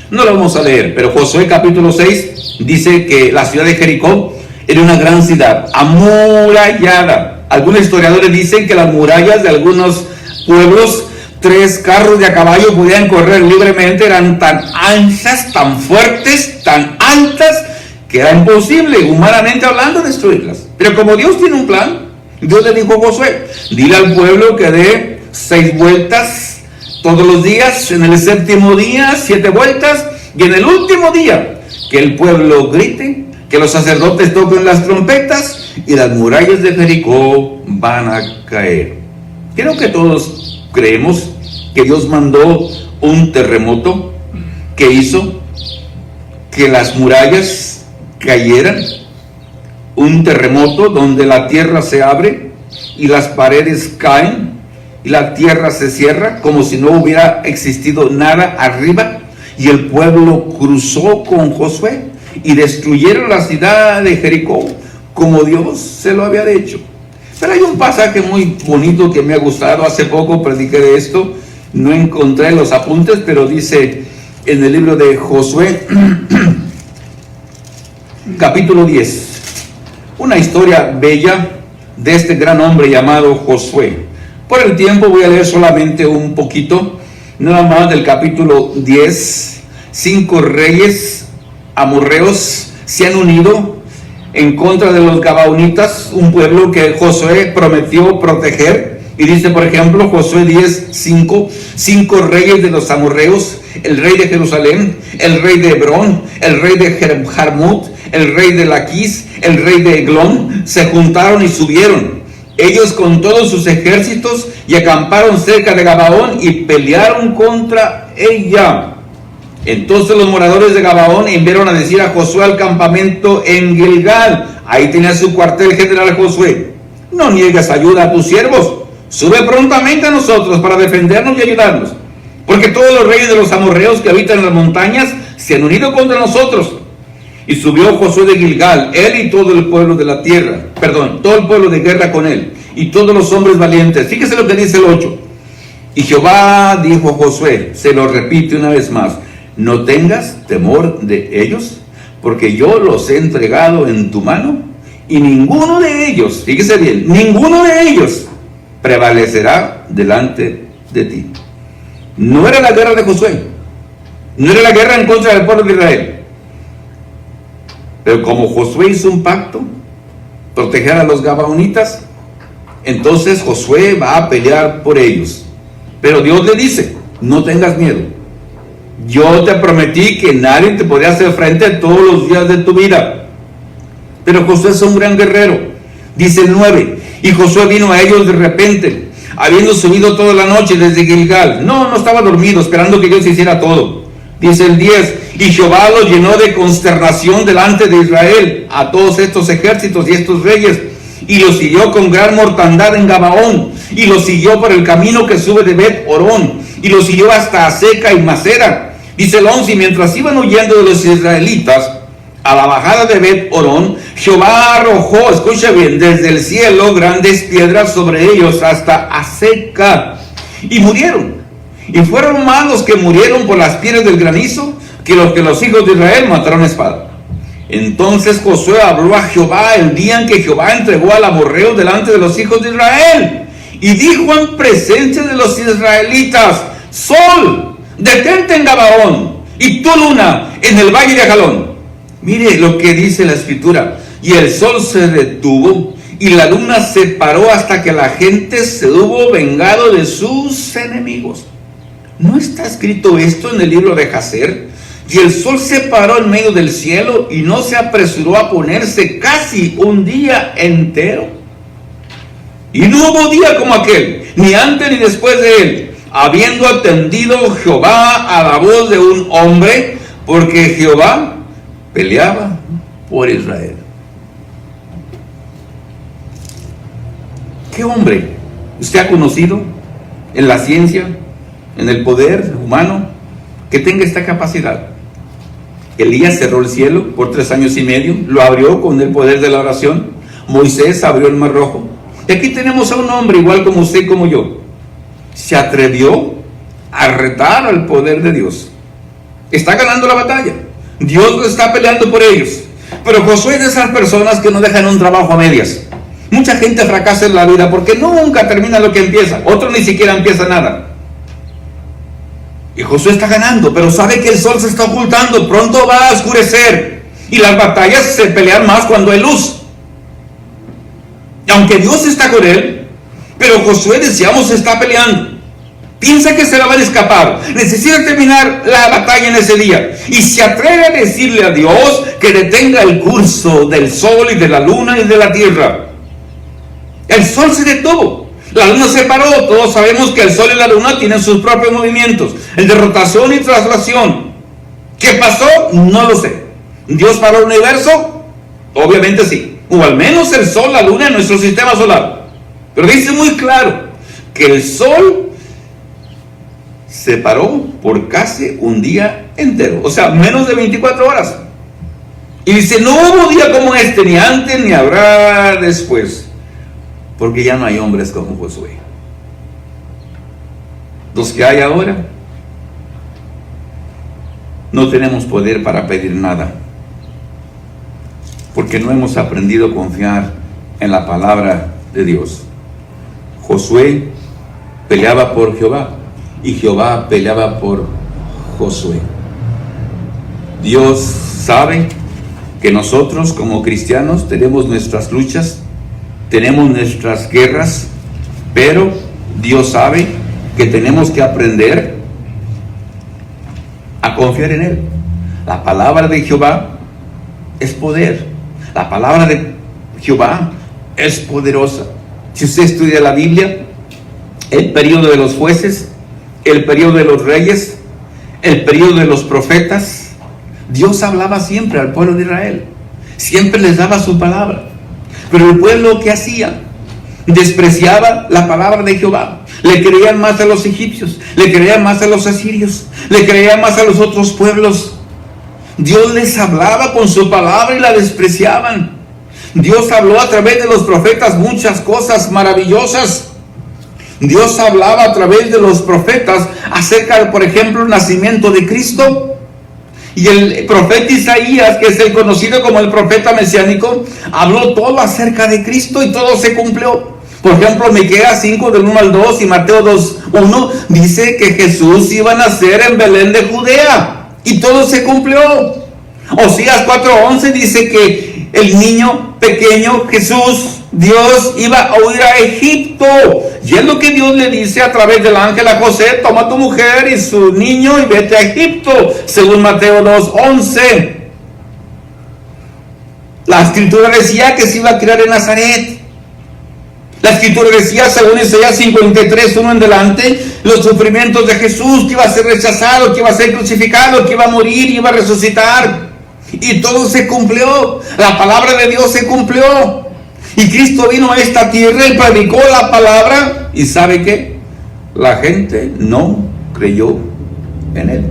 No lo vamos a leer, pero Josué capítulo 6 dice que la ciudad de Jericó era una gran ciudad, amurallada. Algunos historiadores dicen que las murallas de algunos pueblos, 3 carros de a caballo podían correr libremente, eran tan anchas, tan fuertes, tan altas, que era imposible, humanamente hablando, destruirlas. Pero como Dios tiene un plan, Dios le dijo a Josué: dile al pueblo que dé 6 vueltas todos los días, en el 7º día 7 vueltas, y en el último día que el pueblo grite, que los sacerdotes toquen las trompetas, y las murallas de Jericó van a caer. Creo que todos creemos que Dios mandó un terremoto que hizo que las murallas cayeran. Un terremoto donde la tierra se abre y las paredes caen y la tierra se cierra como si no hubiera existido nada arriba, y el pueblo cruzó con Josué y destruyeron la ciudad de Jericó como Dios se lo había dicho. Pero hay un pasaje muy bonito que me ha gustado. Hace poco prediqué de esto, no encontré los apuntes, pero dice en el libro de Josué capítulo 10, una historia bella de este gran hombre llamado Josué. Por el tiempo voy a leer solamente un poquito, nada más del capítulo 10. 5 reyes amorreos se han unido en contra de los gabaonitas, un pueblo que Josué prometió proteger. Y dice, por ejemplo, Josué 10:5, 5 reyes de los amorreos, el rey de Jerusalén, el rey de Hebrón, el rey de Jarmut, el rey de Laquis, el rey de Eglón, se juntaron y subieron, ellos con todos sus ejércitos, y acamparon cerca de Gabaón y pelearon contra ella. Entonces los moradores de Gabaón enviaron a decir a Josué al campamento en Gilgal. Ahí tenía su cuartel general Josué: no niegues ayuda a tus siervos, sube prontamente a nosotros para defendernos y ayudarnos, porque todos los reyes de los amorreos que habitan en las montañas se han unido contra nosotros. Y subió Josué de Gilgal, él y todo el pueblo de la tierra, todo el pueblo de guerra con él, y todos los hombres valientes. Fíjese lo que dice el 8. Y Jehová dijo a Josué, se lo repite una vez más: no tengas temor de ellos, porque yo los he entregado en tu mano, y ninguno de ellos, fíjese bien, ninguno de ellos prevalecerá delante de ti. No era la guerra de Josué, no era la guerra en contra del pueblo de Israel. Pero como Josué hizo un pacto, proteger a los gabaonitas, entonces Josué va a pelear por ellos. Pero Dios le dice: no tengas miedo, yo te prometí que nadie te podría hacer frente todos los días de tu vida. Pero Josué es un gran guerrero. Dice el 9, y Josué vino a ellos de repente, habiendo subido toda la noche desde Gilgal. No estaba dormido, esperando que Dios hiciera todo. Dice el 10, y Jehová los llenó de consternación delante de Israel, a todos estos ejércitos y estos reyes, y los siguió con gran mortandad en Gabaón, y los siguió por el camino que sube de Bet-Orón, y los siguió hasta Aseca y Macera. Dice el 11, y mientras iban huyendo de los israelitas a la bajada de Bet-Orón, Jehová arrojó, escucha bien, desde el cielo grandes piedras sobre ellos hasta Aseca, y murieron. Y fueron más los que murieron por las piedras del granizo que los hijos de Israel mataron a espada. Entonces Josué habló a Jehová el día en que Jehová entregó al amorreo delante de los hijos de Israel, y dijo en presencia de los israelitas: Sol, detente en Gabaón, y tú, luna, en el valle de Ajalón. Mire lo que dice la escritura: y el sol se detuvo y la luna se paró hasta que la gente se hubo vengado de sus enemigos. ¿No está escrito esto en el libro de Jacer? Y el sol se paró en medio del cielo y no se apresuró a ponerse casi un día entero. Y no hubo día como aquel, ni antes ni después de él, habiendo atendido Jehová a la voz de un hombre, porque Jehová peleaba por Israel. ¿Qué hombre usted ha conocido en la ciencia, en el poder humano, que tenga esta capacidad? Elías cerró el cielo por 3 años y medio, lo abrió con el poder de la oración. Moisés abrió el mar rojo. Y aquí tenemos a un hombre igual como usted y como yo. Se atrevió a retar al poder de Dios. Está ganando la batalla. Dios está peleando por ellos. Pero Josué es de esas personas que no dejan un trabajo a medias. Mucha gente fracasa en la vida porque nunca termina lo que empieza. Otros ni siquiera empieza nada. Y Josué está ganando, pero sabe que el sol se está ocultando, pronto va a oscurecer. Y las batallas se pelean más cuando hay luz. Y aunque Dios está con él, pero Josué, decíamos, está peleando. Piensa que se la van a escapar. Necesita terminar la batalla en ese día. Y se atreve a decirle a Dios que detenga el curso del sol y de la luna y de la tierra. El sol se detuvo. La luna se paró. Todos sabemos que el sol y la luna tienen sus propios movimientos, el de rotación y traslación. ¿Qué pasó? No lo sé. ¿Dios paró el universo? Obviamente sí. O al menos el sol, la luna en nuestro sistema solar. Pero dice muy claro que el sol se paró por casi un día entero. O sea, menos de 24 horas. Y dice, no hubo día como este, ni antes ni habrá después. Porque ya no hay hombres como Josué. Los que hay ahora, no tenemos poder para pedir nada, porque no hemos aprendido a confiar en la palabra de Dios. Josué peleaba por Jehová y Jehová peleaba por Josué. Dios sabe que nosotros como cristianos tenemos nuestras luchas, tenemos nuestras guerras, pero Dios sabe que tenemos que aprender a confiar en Él. La palabra de Jehová es poder. La palabra de Jehová es poderosa. Si usted estudia la Biblia, el periodo de los jueces, el periodo de los reyes, el periodo de los profetas, Dios hablaba siempre al pueblo de Israel. Siempre les daba su palabra. Pero el pueblo, ¿qué hacía? Despreciaba la palabra de Jehová. Le creían más a los egipcios, le creían más a los asirios, le creían más a los otros pueblos. Dios les hablaba con su palabra y la despreciaban. Dios habló a través de los profetas muchas cosas maravillosas. Dios hablaba a través de los profetas acerca, por ejemplo, el nacimiento de Cristo. Y el profeta Isaías, que es el conocido como el profeta mesiánico, habló todo acerca de Cristo y todo se cumplió. Por ejemplo, Miqueas 5 del 1 al 2 y Mateo 2, 1 dice que Jesús iba a nacer en Belén de Judea y todo se cumplió. Oseas 4:11 dice que el niño pequeño Jesús Dios iba a huir a Egipto. Y es lo que Dios le dice a través del ángel a José: toma a tu mujer y su niño y vete a Egipto, según Mateo 2:11. La escritura decía que se iba a criar en Nazaret. La escritura decía, según Isaías 53:1 en delante, los sufrimientos de Jesús, que iba a ser rechazado, que iba a ser crucificado, que iba a morir, iba a resucitar. Y todo se cumplió. La palabra de Dios se cumplió. Y Cristo vino a esta tierra y predicó la palabra. ¿Y sabe qué? La gente no creyó en él.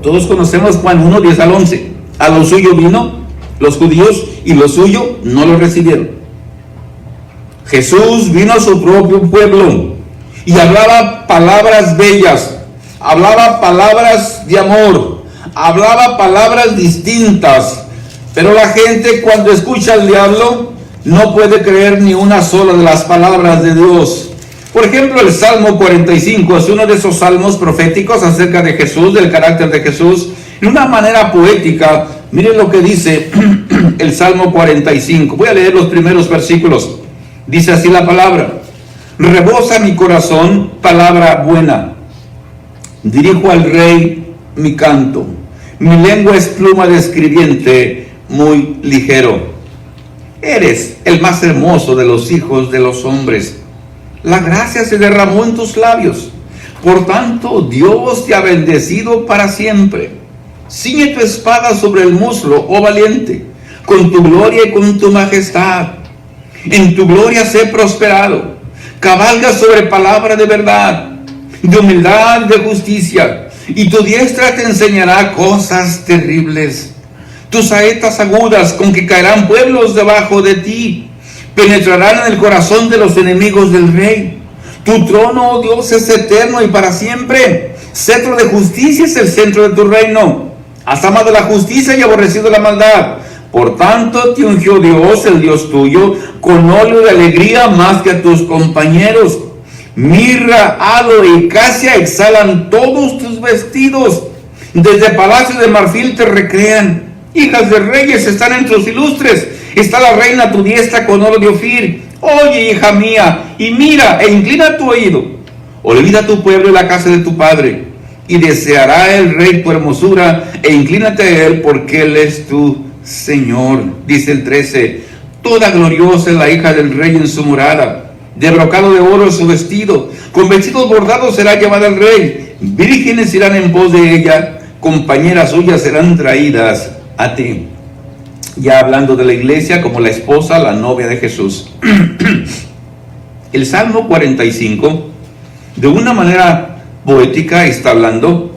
Todos conocemos Juan 1:10-11. A lo suyo vino, los judíos, y lo suyo no lo recibieron. Jesús vino a su propio pueblo y hablaba palabras bellas, hablaba palabras de amor, hablaba palabras distintas. Pero la gente, cuando escucha al diablo, no puede creer ni una sola de las palabras de Dios. Por ejemplo, el Salmo 45 es uno de esos salmos proféticos acerca de Jesús, del carácter de Jesús, de una manera poética. Miren lo que dice el Salmo 45. Voy a leer los primeros versículos. Dice así la palabra: rebosa mi corazón palabra buena, dirijo al rey mi canto, mi lengua es pluma de escribiente muy ligero. Eres el más hermoso de los hijos de los hombres, la gracia se derramó en tus labios, por tanto Dios te ha bendecido para siempre. Ciñe tu espada sobre el muslo, oh valiente, con tu gloria y con tu majestad. En tu gloria sé prosperado. Cabalga sobre palabra de verdad, de humildad, de justicia, y tu diestra te enseñará cosas terribles. Tus saetas agudas con que caerán pueblos debajo de ti, penetrarán en el corazón de los enemigos del rey. Tu trono, oh Dios, es eterno y para siempre. Cetro de justicia es el centro de tu reino. Has amado la justicia y aborrecido la maldad. Por tanto te ungió Dios, el Dios tuyo, con óleo de alegría más que a tus compañeros. Mirra, aloe y casia exhalan todos tus vestidos. Desde palacio de marfil te recrean. Hijas de reyes están entre los ilustres. Está la reina a tu diestra con oro de Ofir. Oye, hija mía, y mira e inclina tu oído. Olvida tu pueblo y la casa de tu padre, y deseará el rey tu hermosura, e inclínate a él, porque él es tu Señor. Dice el 13: toda gloriosa es la hija del rey en su morada, de brocado de oro es su vestido, con vestidos bordados será llevada al rey. Vírgenes irán en pos de ella, compañeras suyas serán traídas a ti. Ya hablando de la iglesia como la esposa, la novia de Jesús. El Salmo 45, de una manera poética, está hablando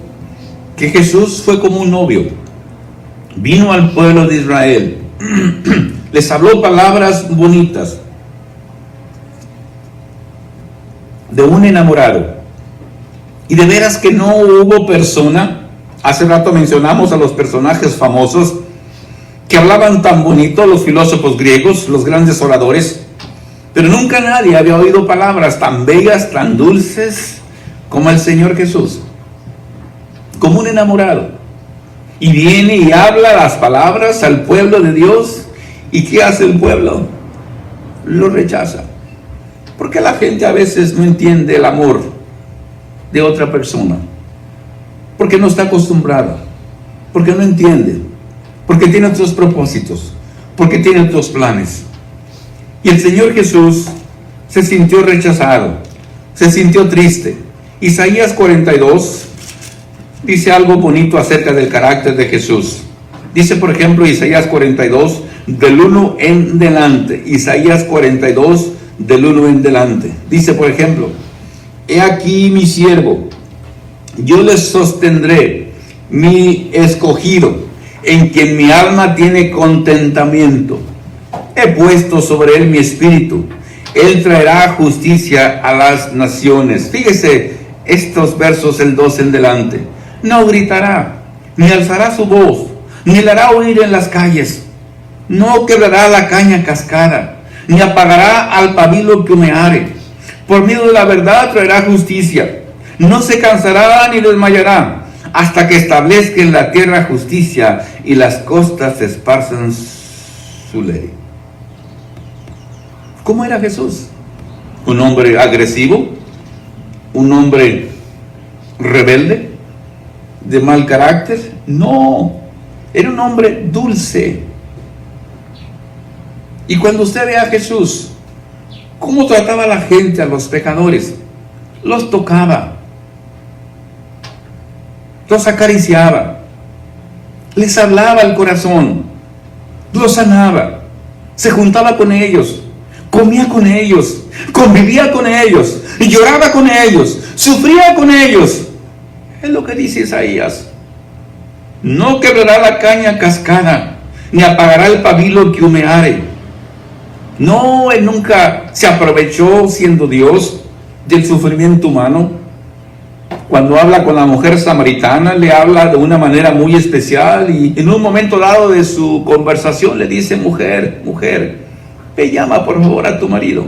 que Jesús fue como un novio. Vino al pueblo de Israel, les habló palabras bonitas, de un enamorado. Y de veras que no hubo persona, hace rato mencionamos a los personajes famosos que hablaban tan bonito, los filósofos griegos, los grandes oradores, pero nunca nadie había oído palabras tan bellas, tan dulces como el Señor Jesús, como un enamorado. Y viene y habla las palabras al pueblo de Dios. ¿Y qué hace el pueblo? Lo rechaza. Porque la gente a veces no entiende el amor de otra persona. Porque no está acostumbrada. Porque no entiende. Porque tiene otros propósitos. Porque tiene otros planes. Y el Señor Jesús se sintió rechazado. Se sintió triste. Isaías 42 dice algo bonito acerca del carácter de Jesús. Dice, por ejemplo, Isaías 42, del 1 en delante. Isaías 42, del 1 en delante. Dice, por ejemplo: he aquí mi siervo, yo le sostendré, mi escogido, en quien mi alma tiene contentamiento. He puesto sobre él mi espíritu. Él traerá justicia a las naciones. Fíjese estos versos, el 2 en delante. No gritará, ni alzará su voz, ni la hará oír en las calles. No quebrará la caña cascada, ni apagará al pabilo que humeare. Por medio de la verdad traerá justicia. No se cansará ni desmayará, hasta que establezca en la tierra justicia y las costas esparzan su ley. ¿Cómo era Jesús? ¿Un hombre agresivo? ¿Un hombre rebelde? ¿De mal carácter? No, era un hombre dulce. Y cuando usted ve a Jesús, ¿cómo trataba a la gente, a los pecadores? Los tocaba, los acariciaba, les hablaba al corazón, los sanaba, se juntaba con ellos, comía con ellos, convivía con ellos, lloraba con ellos, sufría con ellos. Es lo que dice Isaías. No quebrará la caña cascada, ni apagará el pabilo que humeare. No, él nunca se aprovechó, siendo Dios, del sufrimiento humano. Cuando habla con la mujer samaritana, le habla de una manera muy especial, y en un momento dado de su conversación le dice: mujer, ve, llama por favor a tu marido.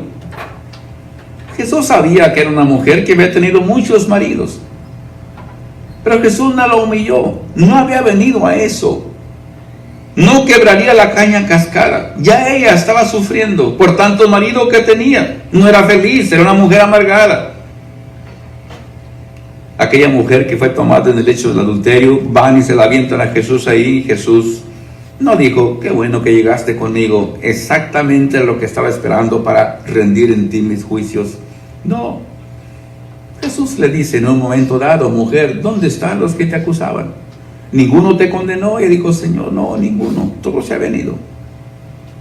Jesús sabía que era una mujer que había tenido muchos maridos, pero Jesús no la humilló, no había venido a eso. No quebraría la caña cascada, ya ella estaba sufriendo por tanto marido que tenía, no era feliz, era una mujer amargada. Aquella mujer que fue tomada en el hecho del adulterio, van y se la avientan a Jesús ahí. Jesús no dijo: qué bueno que llegaste conmigo, exactamente lo que estaba esperando para rendir en ti mis juicios. No, Jesús le dice en un momento dado: mujer, ¿dónde están los que te acusaban? ¿Ninguno te condenó? Y dijo: Señor, no, ninguno, todo se ha venido.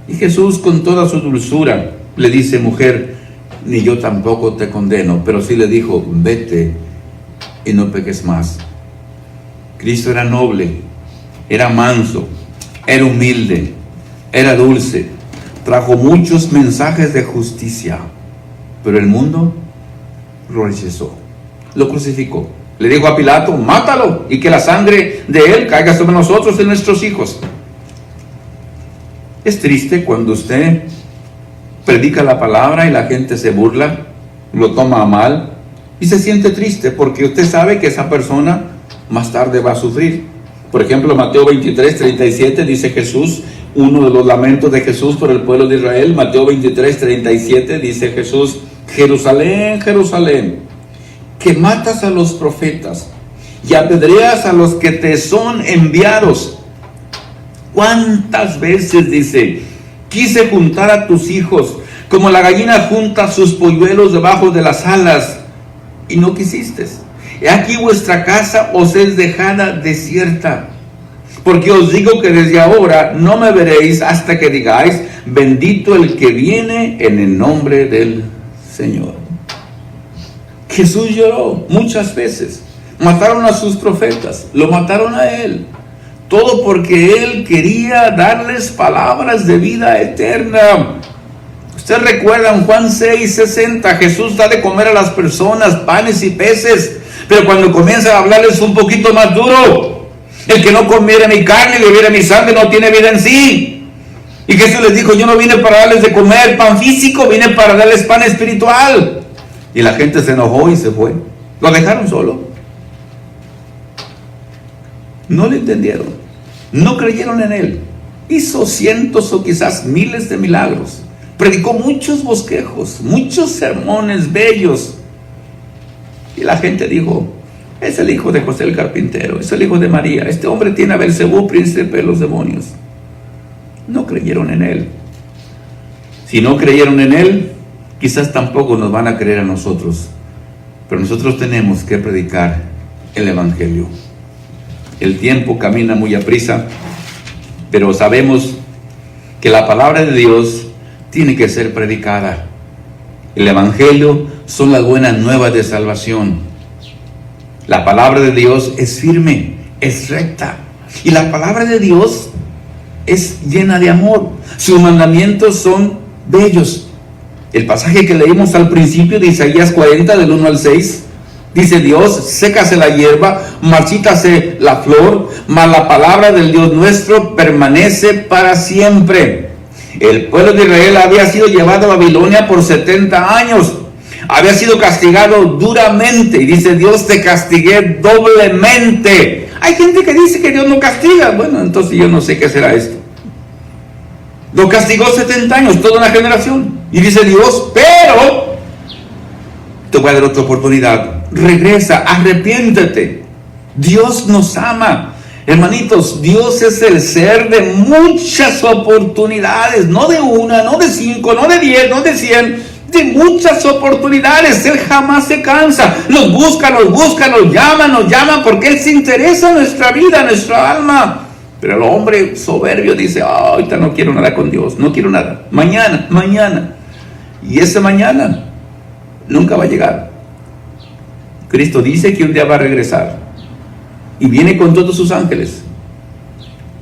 Y Jesús, con toda su dulzura, le dice: mujer, ni yo tampoco te condeno. Pero sí le dijo: vete y no peques más. Cristo era noble, era manso, era humilde, era dulce, trajo muchos mensajes de justicia, pero el mundo lo rechazó, lo crucificó. Le dijo a Pilato: mátalo, y que la sangre de él caiga sobre nosotros y nuestros hijos. Es triste cuando usted predica la palabra y la gente se burla, lo toma a mal, y se siente triste porque usted sabe que esa persona más tarde va a sufrir. Por ejemplo, Mateo 23:37 dice Jesús, uno de los lamentos de Jesús por el pueblo de Israel. Mateo 23:37 dice Jesús: Jerusalén, Jerusalén, que matas a los profetas y apedreas a los que te son enviados. ¿Cuántas veces, dice, quise juntar a tus hijos como la gallina junta sus polluelos debajo de las alas, y no quisiste? He aquí vuestra casa os es dejada desierta, porque os digo que desde ahora no me veréis hasta que digáis: bendito el que viene en el nombre del Señor. Jesús lloró muchas veces. Mataron a sus profetas, lo mataron a él, todo porque él quería darles palabras de vida eterna. Usted recuerda en Juan 6:60, Jesús da de comer a las personas panes y peces, pero cuando comienza a hablarles un poquito más duro: el que no comiera mi carne y bebiera mi sangre no tiene vida en sí. Y Jesús les dijo: yo no vine para darles de comer pan físico, vine para darles pan espiritual. Y la gente se enojó y se fue, lo dejaron solo. No le entendieron, no creyeron en él. Hizo cientos o quizás miles de milagros, predicó muchos bosquejos, muchos sermones bellos, y la gente dijo: es el hijo de José el carpintero, es el hijo de María, este hombre tiene a Belcebú, príncipe de los demonios. No creyeron en él. Si no creyeron en él, quizás tampoco nos van a creer a nosotros, pero nosotros tenemos que predicar el evangelio. El tiempo camina muy aprisa, pero sabemos que la palabra de Dios tiene que ser predicada. El evangelio son las buenas nuevas de salvación. La palabra de Dios es firme, es recta, y la palabra de Dios es llena de amor. Sus mandamientos son bellos. El pasaje que leímos al principio de Isaías 40, del 1 al 6, dice Dios: sécase la hierba, marchítase la flor, mas la palabra del Dios nuestro permanece para siempre. El pueblo de Israel había sido llevado a Babilonia por 70 años. Había sido castigado duramente. Y dice Dios: te castigué doblemente. Hay gente que dice que Dios no castiga. Bueno, entonces yo no sé qué será esto. Lo castigó 70 años, toda una generación. Y dice Dios, pero te voy a dar otra oportunidad. Regresa, arrepiéntete. Dios nos ama. Hermanitos, Dios es el ser de muchas oportunidades, no de una, no de 5, no de 10, no de 100, de muchas oportunidades. Él jamás se cansa, nos busca, nos llama, porque Él se interesa en nuestra vida, en nuestra alma. Pero el hombre soberbio dice, ahorita no quiero nada con Dios, no quiero nada, mañana. Y ese mañana nunca va a llegar. Cristo dice que un día va a regresar. Y viene con todos sus ángeles.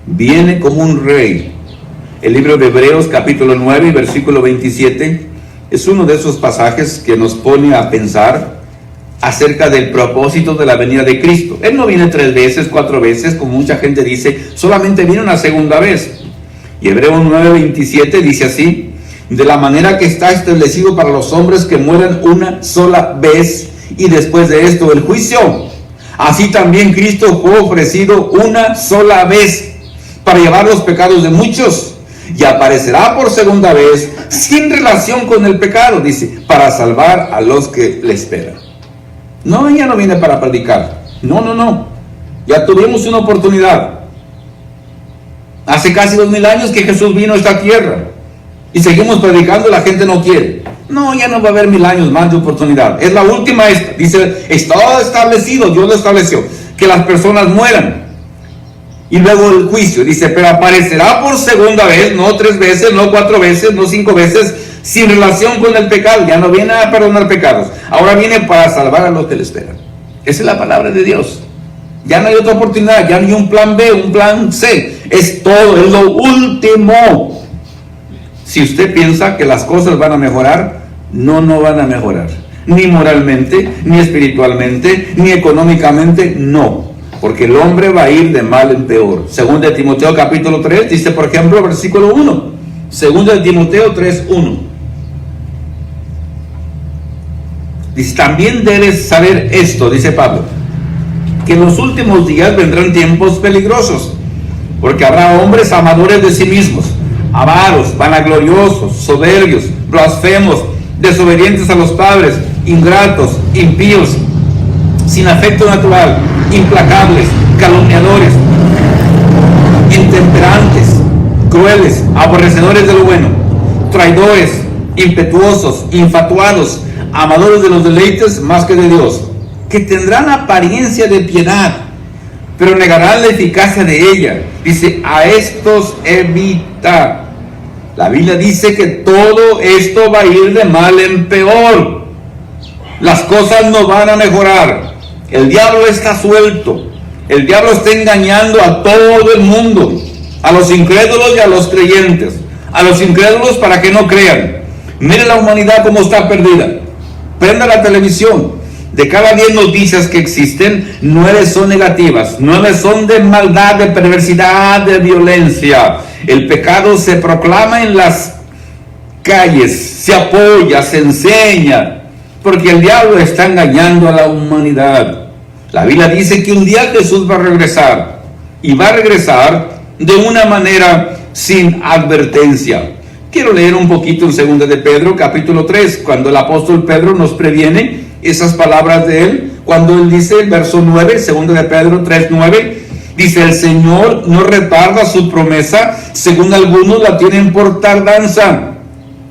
Viene como un rey. El libro de Hebreos capítulo 9 versículo 27 es uno de esos pasajes que nos pone a pensar acerca del propósito de la venida de Cristo. Él no viene 3 veces, 4 veces, como mucha gente dice, solamente viene una segunda vez. Y Hebreos 9, 27 dice así: de la manera que está establecido para los hombres que mueran una sola vez, y después de esto el juicio. Así también Cristo fue ofrecido una sola vez para llevar los pecados de muchos, y aparecerá por segunda vez sin relación con el pecado, dice, para salvar a los que le esperan. No, ella no viene para predicar. No. Ya tuvimos una oportunidad. Hace casi 2000 años que Jesús vino a esta tierra y seguimos predicando, la gente no quiere. No, ya no va a haber 1000 años más de oportunidad. Es la última esta. Dice, está establecido, Dios lo estableció, que las personas mueran. Y luego el juicio, dice, pero aparecerá por segunda vez, no 3 veces, no 4 veces, no 5 veces, sin relación con el pecado. Ya no viene a perdonar pecados. Ahora viene para salvar a los que le esperan. Esa es la palabra de Dios. Ya no hay otra oportunidad, ya no hay un plan B, un plan C. Es todo, es lo último. Si usted piensa que las cosas van a mejorar, no van a mejorar. Ni moralmente, ni espiritualmente, ni económicamente, no. Porque el hombre va a ir de mal en peor. Segunda de Timoteo capítulo 3, dice por ejemplo, versículo 1. Segunda de Timoteo 3, 1. Dice, también debes saber esto, dice Pablo, que en los últimos días vendrán tiempos peligrosos, porque habrá hombres amadores de sí mismos, avaros, vanagloriosos, soberbios, blasfemos, desobedientes a los padres, ingratos, impíos, sin afecto natural, implacables, calumniadores, intemperantes, crueles, aborrecedores de lo bueno, traidores, impetuosos, infatuados, amadores de los deleites más que de Dios, que tendrán apariencia de piedad, pero negarán la eficacia de ella. Dice, a estos evita. La Biblia dice que todo esto va a ir de mal en peor. Las cosas no van a mejorar. El diablo está suelto. El diablo está engañando a todo el mundo, a los incrédulos y a los creyentes. A los incrédulos para que no crean. Mire la humanidad cómo está perdida. Prenda la televisión. De cada 10 noticias que existen, 9 son negativas, 9 son de maldad, de perversidad, de violencia. El pecado se proclama en las calles, se apoya, se enseña, porque el diablo está engañando a la humanidad. La Biblia dice que un día Jesús va a regresar, y va a regresar de una manera sin advertencia. Quiero leer un poquito en 2 de Pedro, capítulo 3, cuando el apóstol Pedro nos previene esas palabras de él, cuando él dice, el verso 9, 2 de Pedro 3, 9, dice, el Señor no retarda su promesa, según algunos la tienen por tardanza,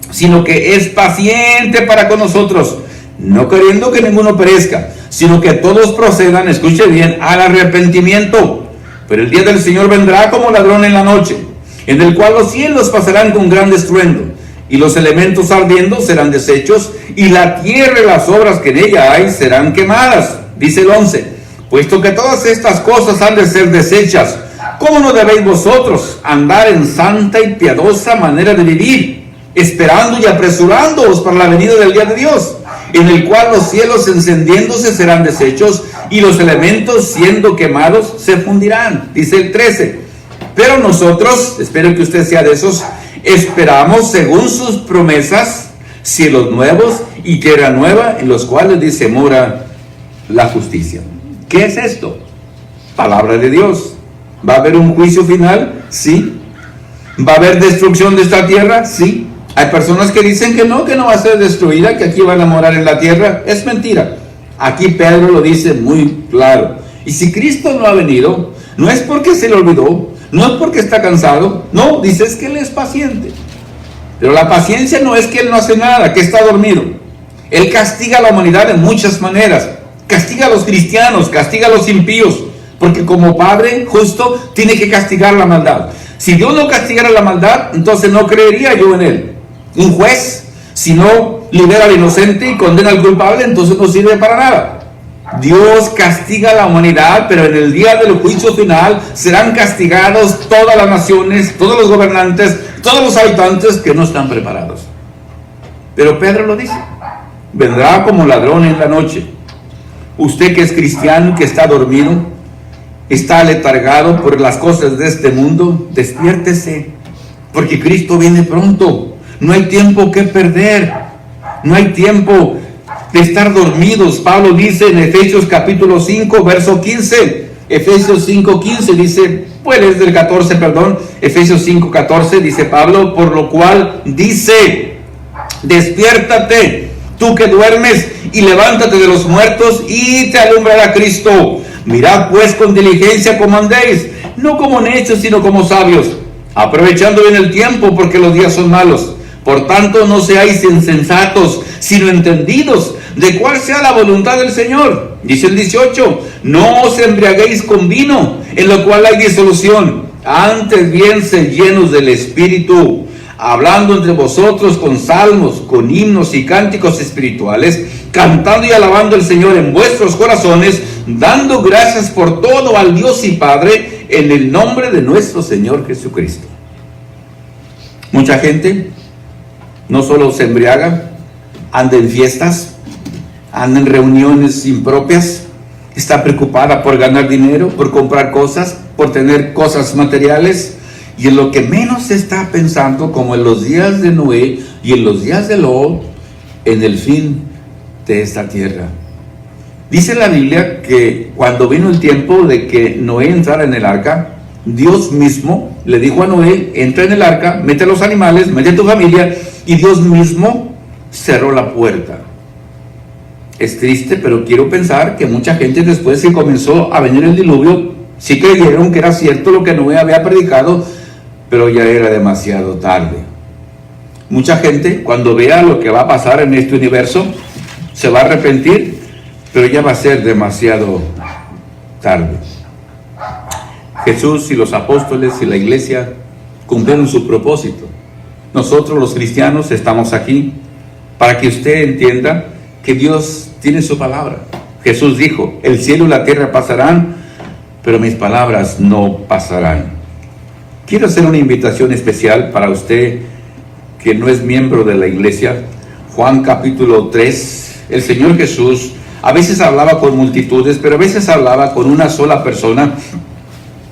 sino que es paciente para con nosotros, no queriendo que ninguno perezca, sino que todos procedan, escuche bien, al arrepentimiento. Pero el día del Señor vendrá como ladrón en la noche, en el cual los cielos pasarán con gran estruendo, y los elementos ardiendo serán deshechos, y la tierra y las obras que en ella hay serán quemadas. Dice el 11, puesto que todas estas cosas han de ser deshechas, ¿cómo no debéis vosotros andar en santa y piadosa manera de vivir, esperando y apresurándoos para la venida del día de Dios, en el cual los cielos encendiéndose serán deshechos, y los elementos siendo quemados se fundirán? Dice el 13, pero nosotros, espero que usted sea de esos, esperamos según sus promesas cielos nuevos y tierra nueva, en los cuales dice mora la justicia. ¿Qué es esto? Palabra de Dios. ¿Va a haber un juicio final? Sí. ¿Va a haber destrucción de esta tierra? Sí. Hay personas que dicen que no va a ser destruida, que aquí van a morar en la tierra. Es mentira. Aquí Pedro lo dice muy claro. Y si Cristo no ha venido, no es porque se le olvidó, no es porque está cansado, no, dice es que Él es paciente. Pero la paciencia no es que Él no hace nada, que está dormido. Él castiga a la humanidad de muchas maneras. Castiga a los cristianos, castiga a los impíos, porque como Padre justo tiene que castigar la maldad. Si Dios no castigara la maldad, entonces no creería yo en Él. Un juez, si no libera al inocente y condena al culpable, entonces no sirve para nada. Dios castiga a la humanidad, pero en el día del juicio final serán castigados todas las naciones, todos los gobernantes, todos los habitantes que no están preparados. Pero Pedro lo dice: vendrá como ladrón en la noche. Usted que es cristiano, que está dormido, está aletargado por las cosas de este mundo, despiértese, porque Cristo viene pronto. No hay tiempo que perder, no hay tiempo de estar dormidos. Pablo dice en Efesios capítulo 5, verso 15, Efesios 5, 15 dice, pues es del 14, perdón, Efesios 5, 14 dice Pablo, por lo cual dice, despiértate, tú que duermes, y levántate de los muertos, y te alumbrará Cristo. Mirad pues con diligencia como andéis, no como necios, sino como sabios, aprovechando bien el tiempo, porque los días son malos. Por tanto, no seáis insensatos, sino entendidos de cuál sea la voluntad del Señor. Dice el 18, no os embriaguéis con vino, en lo cual hay disolución, antes bien sed llenos del Espíritu, hablando entre vosotros con salmos, con himnos y cánticos espirituales, cantando y alabando al Señor en vuestros corazones, dando gracias por todo al Dios y Padre, en el nombre de nuestro Señor Jesucristo. Mucha gente no solo se embriaga, anda en fiestas, anda en reuniones impropias, está preocupada por ganar dinero, por comprar cosas, por tener cosas materiales, y en lo que menos se está pensando, como en los días de Noé y en los días de Lot, en el fin de esta tierra. Dice la Biblia que cuando vino el tiempo de que Noé entrara en el arca, Dios mismo le dijo a Noé, entra en el arca, mete a los animales, mete a tu familia, y Dios mismo cerró la puerta. Es triste, pero quiero pensar que mucha gente después que comenzó a venir el diluvio, sí creyeron que era cierto lo que Noé había predicado, pero ya era demasiado tarde. Mucha gente, cuando vea lo que va a pasar en este universo, se va a arrepentir, pero ya va a ser demasiado tarde. Jesús y los apóstoles y la iglesia cumplieron su propósito. Nosotros los cristianos estamos aquí para que usted entienda que Dios tiene su palabra. Jesús dijo, el cielo y la tierra pasarán, pero mis palabras no pasarán. Quiero hacer una invitación especial para usted que no es miembro de la iglesia. Juan capítulo 3, el Señor Jesús a veces hablaba con multitudes, pero a veces hablaba con una sola persona.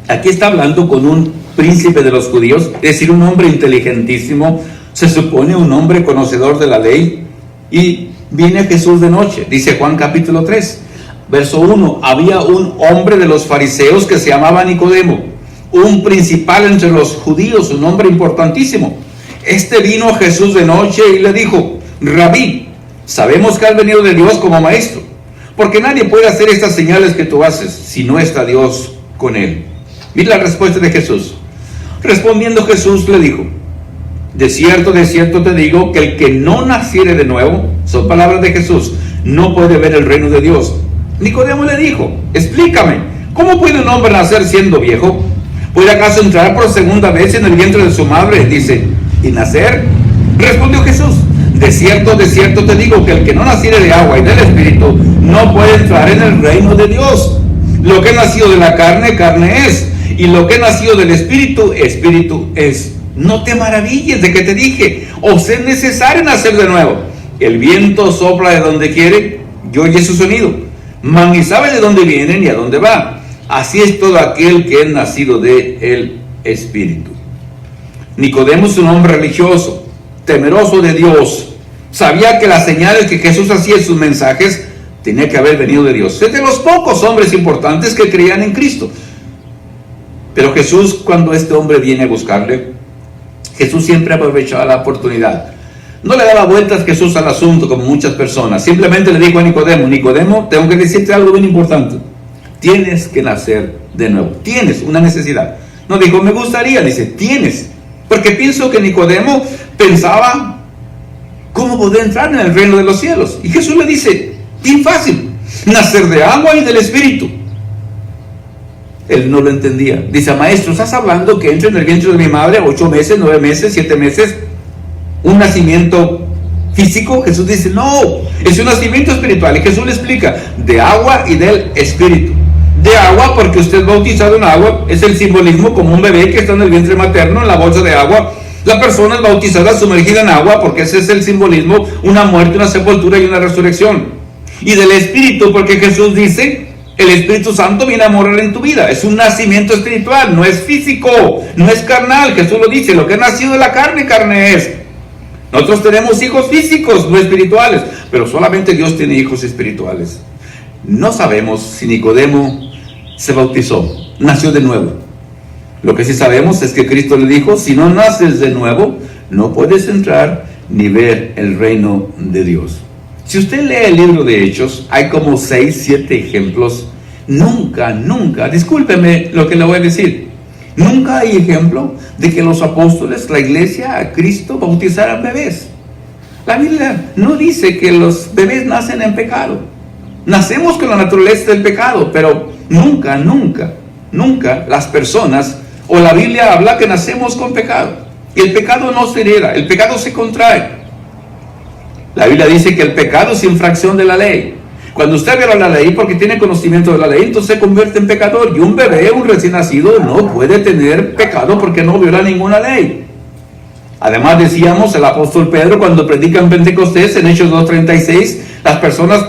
Aquí está hablando con un príncipe de los judíos, es decir, un hombre inteligentísimo, se supone un hombre conocedor de la ley, y viene Jesús de noche. Dice Juan capítulo 3, verso 1, había un hombre de los fariseos que se llamaba Nicodemo, un principal entre los judíos, un hombre importantísimo. Este vino a Jesús de noche y le dijo, Rabí, sabemos que has venido de Dios como maestro, porque nadie puede hacer estas señales que tú haces si no está Dios con él. Mira la respuesta de Jesús. Respondiendo Jesús le dijo, de cierto te digo que el que no naciere de nuevo, son palabras de Jesús, no puede ver el reino de Dios. Nicodemo le dijo, explícame, ¿cómo puede un hombre nacer siendo viejo? ¿Puede acaso entrar por segunda vez en el vientre de su madre? Dice, ¿y nacer? Respondió Jesús, de cierto te digo que el que no naciere de agua y del Espíritu, no puede entrar en el reino de Dios. Lo que ha nacido de la carne, carne es, y lo que ha nacido del Espíritu, Espíritu es. No te maravilles de que te dije, os es necesario nacer de nuevo. El viento sopla de donde quiere y oye su sonido, mas ni sabe de dónde viene ni a dónde va. Así es todo aquel que es nacido del Espíritu. Nicodemo es un hombre religioso, temeroso de Dios. Sabía que las señales que Jesús hacía en sus mensajes tenía que haber venido de Dios. Es de los pocos hombres importantes que creían en Cristo. Pero Jesús, cuando este hombre viene a buscarle, Jesús siempre aprovechaba la oportunidad. No le daba vueltas Jesús al asunto como muchas personas. Simplemente le dijo a Nicodemo: Nicodemo, tengo que decirte algo bien importante. Tienes que nacer de nuevo. Tienes una necesidad. No dijo me gustaría, dice tienes. Porque pienso que Nicodemo pensaba cómo poder entrar en el reino de los cielos. Y Jesús le dice, bien fácil, nacer de agua y del Espíritu. Él no lo entendía. Dice, maestro, ¿estás hablando que entre en el vientre de mi madre 8 meses, 9 meses, 7 meses? ¿Un nacimiento físico? Jesús dice, no, es un nacimiento espiritual. Y Jesús le explica, de agua y del Espíritu. De agua porque usted es bautizado en agua, es el simbolismo como un bebé que está en el vientre materno, en la bolsa de agua. La persona es bautizada, sumergida en agua, porque ese es el simbolismo, una muerte, una sepultura y una resurrección. Y del Espíritu, porque Jesús dice, el Espíritu Santo viene a morar en tu vida. Es un nacimiento espiritual, no es físico, no es carnal. Jesús lo dice, lo que ha nacido de la carne, carne es. Nosotros tenemos hijos físicos, no espirituales, pero solamente Dios tiene hijos espirituales. No sabemos si Nicodemo se bautizó, nació de nuevo. Lo que sí sabemos es que Cristo le dijo, si no naces de nuevo, no puedes entrar ni ver el reino de Dios. Si usted lee el libro de Hechos, hay como 6, 7 ejemplos. Nunca, discúlpeme lo que le voy a decir, nunca hay ejemplo de que los apóstoles, la iglesia, a Cristo, bautizaran bebés. La Biblia no dice que los bebés nacen en pecado. Nacemos con la naturaleza del pecado, pero nunca las personas o la Biblia habla que nacemos con pecado. Y el pecado no se hereda, el pecado se contrae. La Biblia dice que el pecado es infracción de la ley. Cuando usted viola la ley porque tiene conocimiento de la ley, entonces se convierte en pecador. Y un bebé, un recién nacido, no puede tener pecado porque no viola ninguna ley. Además decíamos, el apóstol Pedro cuando predica en Pentecostés, en Hechos 2:36, las personas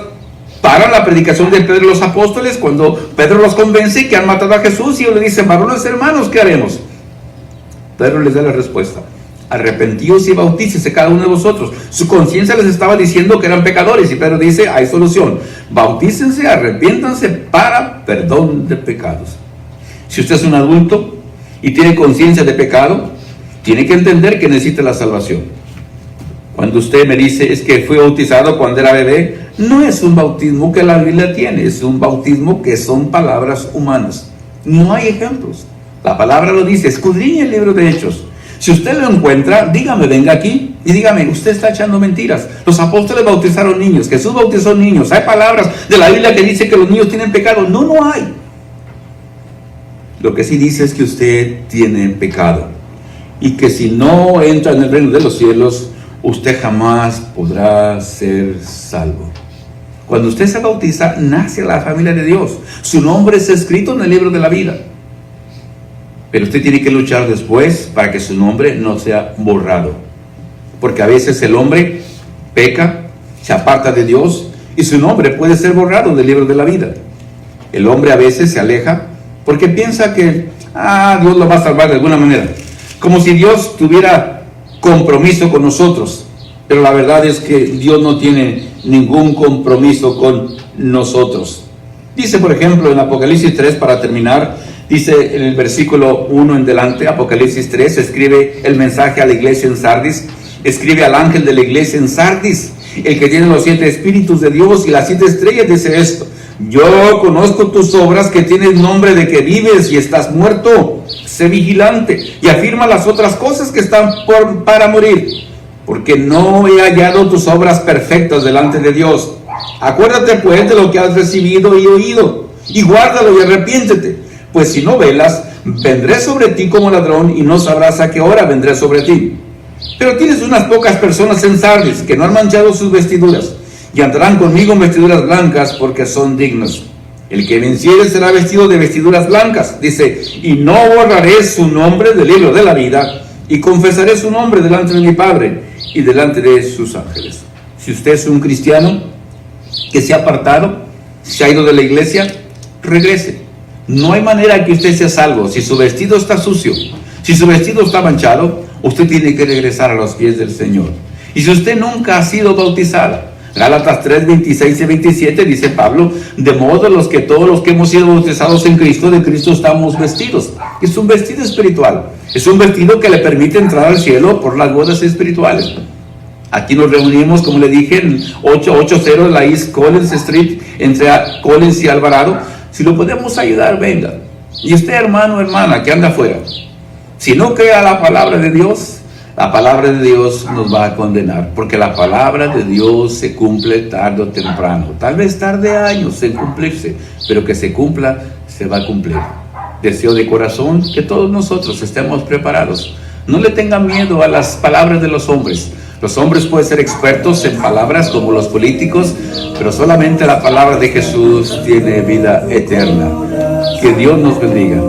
paran la predicación de Pedro y los apóstoles cuando Pedro los convence que han matado a Jesús y ellos le dicen, varones hermanos, ¿qué haremos? Pedro les da la respuesta, arrepentíos y bautícese cada uno de vosotros. Su conciencia les estaba diciendo que eran pecadores y Pedro dice, hay solución, bautícense, arrepiéntanse para perdón de pecados. Si usted es un adulto y tiene conciencia de pecado, tiene que entender que necesita la salvación. Cuando usted me dice, es que fui bautizado cuando era bebé, no es un bautismo que la Biblia tiene, es un bautismo que son palabras humanas. No hay ejemplos. La palabra lo dice, escudriñe el libro de Hechos. Si usted lo encuentra, dígame, venga aquí y dígame, usted está echando mentiras. Los apóstoles bautizaron niños, Jesús bautizó niños. Hay palabras de la Biblia que dice que los niños tienen pecado. No hay. Lo que sí dice es que usted tiene pecado y que si no entra en el reino de los cielos, usted jamás podrá ser salvo. Cuando usted se bautiza, nace a la familia de Dios. Su nombre es escrito en el libro de la vida. Pero usted tiene que luchar después para que su nombre no sea borrado. Porque a veces el hombre peca, se aparta de Dios y su nombre puede ser borrado del libro de la vida. El hombre a veces se aleja porque piensa que Dios lo va a salvar de alguna manera. Como si Dios tuviera compromiso con nosotros. Pero la verdad es que Dios no tiene ningún compromiso con nosotros. Dice, por ejemplo, en Apocalipsis 3, para terminar, dice en el versículo 1 en delante, Apocalipsis 3, escribe el mensaje a la iglesia en Sardis, escribe al ángel de la iglesia en Sardis, el que tiene los 7 espíritus de Dios y las 7 estrellas, dice esto: yo conozco tus obras, que tienes nombre de que vives y estás muerto. Sé vigilante y afirma las otras cosas que están para morir, porque no he hallado tus obras perfectas delante de Dios. Acuérdate pues de lo que has recibido y oído, y guárdalo y arrepiéntete, pues si no velas, vendré sobre ti como ladrón y no sabrás a qué hora vendré sobre ti. Pero tienes unas pocas personas en Sardis que no han manchado sus vestiduras, y andarán conmigo en vestiduras blancas porque son dignos. El que venciere será vestido de vestiduras blancas, dice, y no borraré su nombre del libro de la vida, y confesaré su nombre delante de mi Padre y delante de sus ángeles. Si usted es un cristiano que se ha apartado, se ha ido de la iglesia, regrese. No hay manera que usted sea salvo. Si su vestido está sucio, si su vestido está manchado, usted tiene que regresar a los pies del Señor. Y si usted nunca ha sido bautizada, Gálatas 3, 26 y 27 dice Pablo, de modo todos los que hemos sido bautizados en Cristo, de Cristo estamos vestidos. Es un vestido espiritual, es un vestido que le permite entrar al cielo por las bodas espirituales. Aquí nos reunimos, como le dije, en 880 de la East Collins Street, entre Collins y Alvarado. Si lo podemos ayudar, venga. Y usted, hermano o hermana, que anda afuera, si no crea la palabra de Dios, la palabra de Dios nos va a condenar, porque la palabra de Dios se cumple tarde o temprano. Tal vez tarde años en cumplirse, pero que se cumpla, se va a cumplir. Deseo de corazón que todos nosotros estemos preparados. No le tengan miedo a las palabras de los hombres. Los hombres pueden ser expertos en palabras como los políticos, pero solamente la palabra de Jesús tiene vida eterna. Que Dios nos bendiga.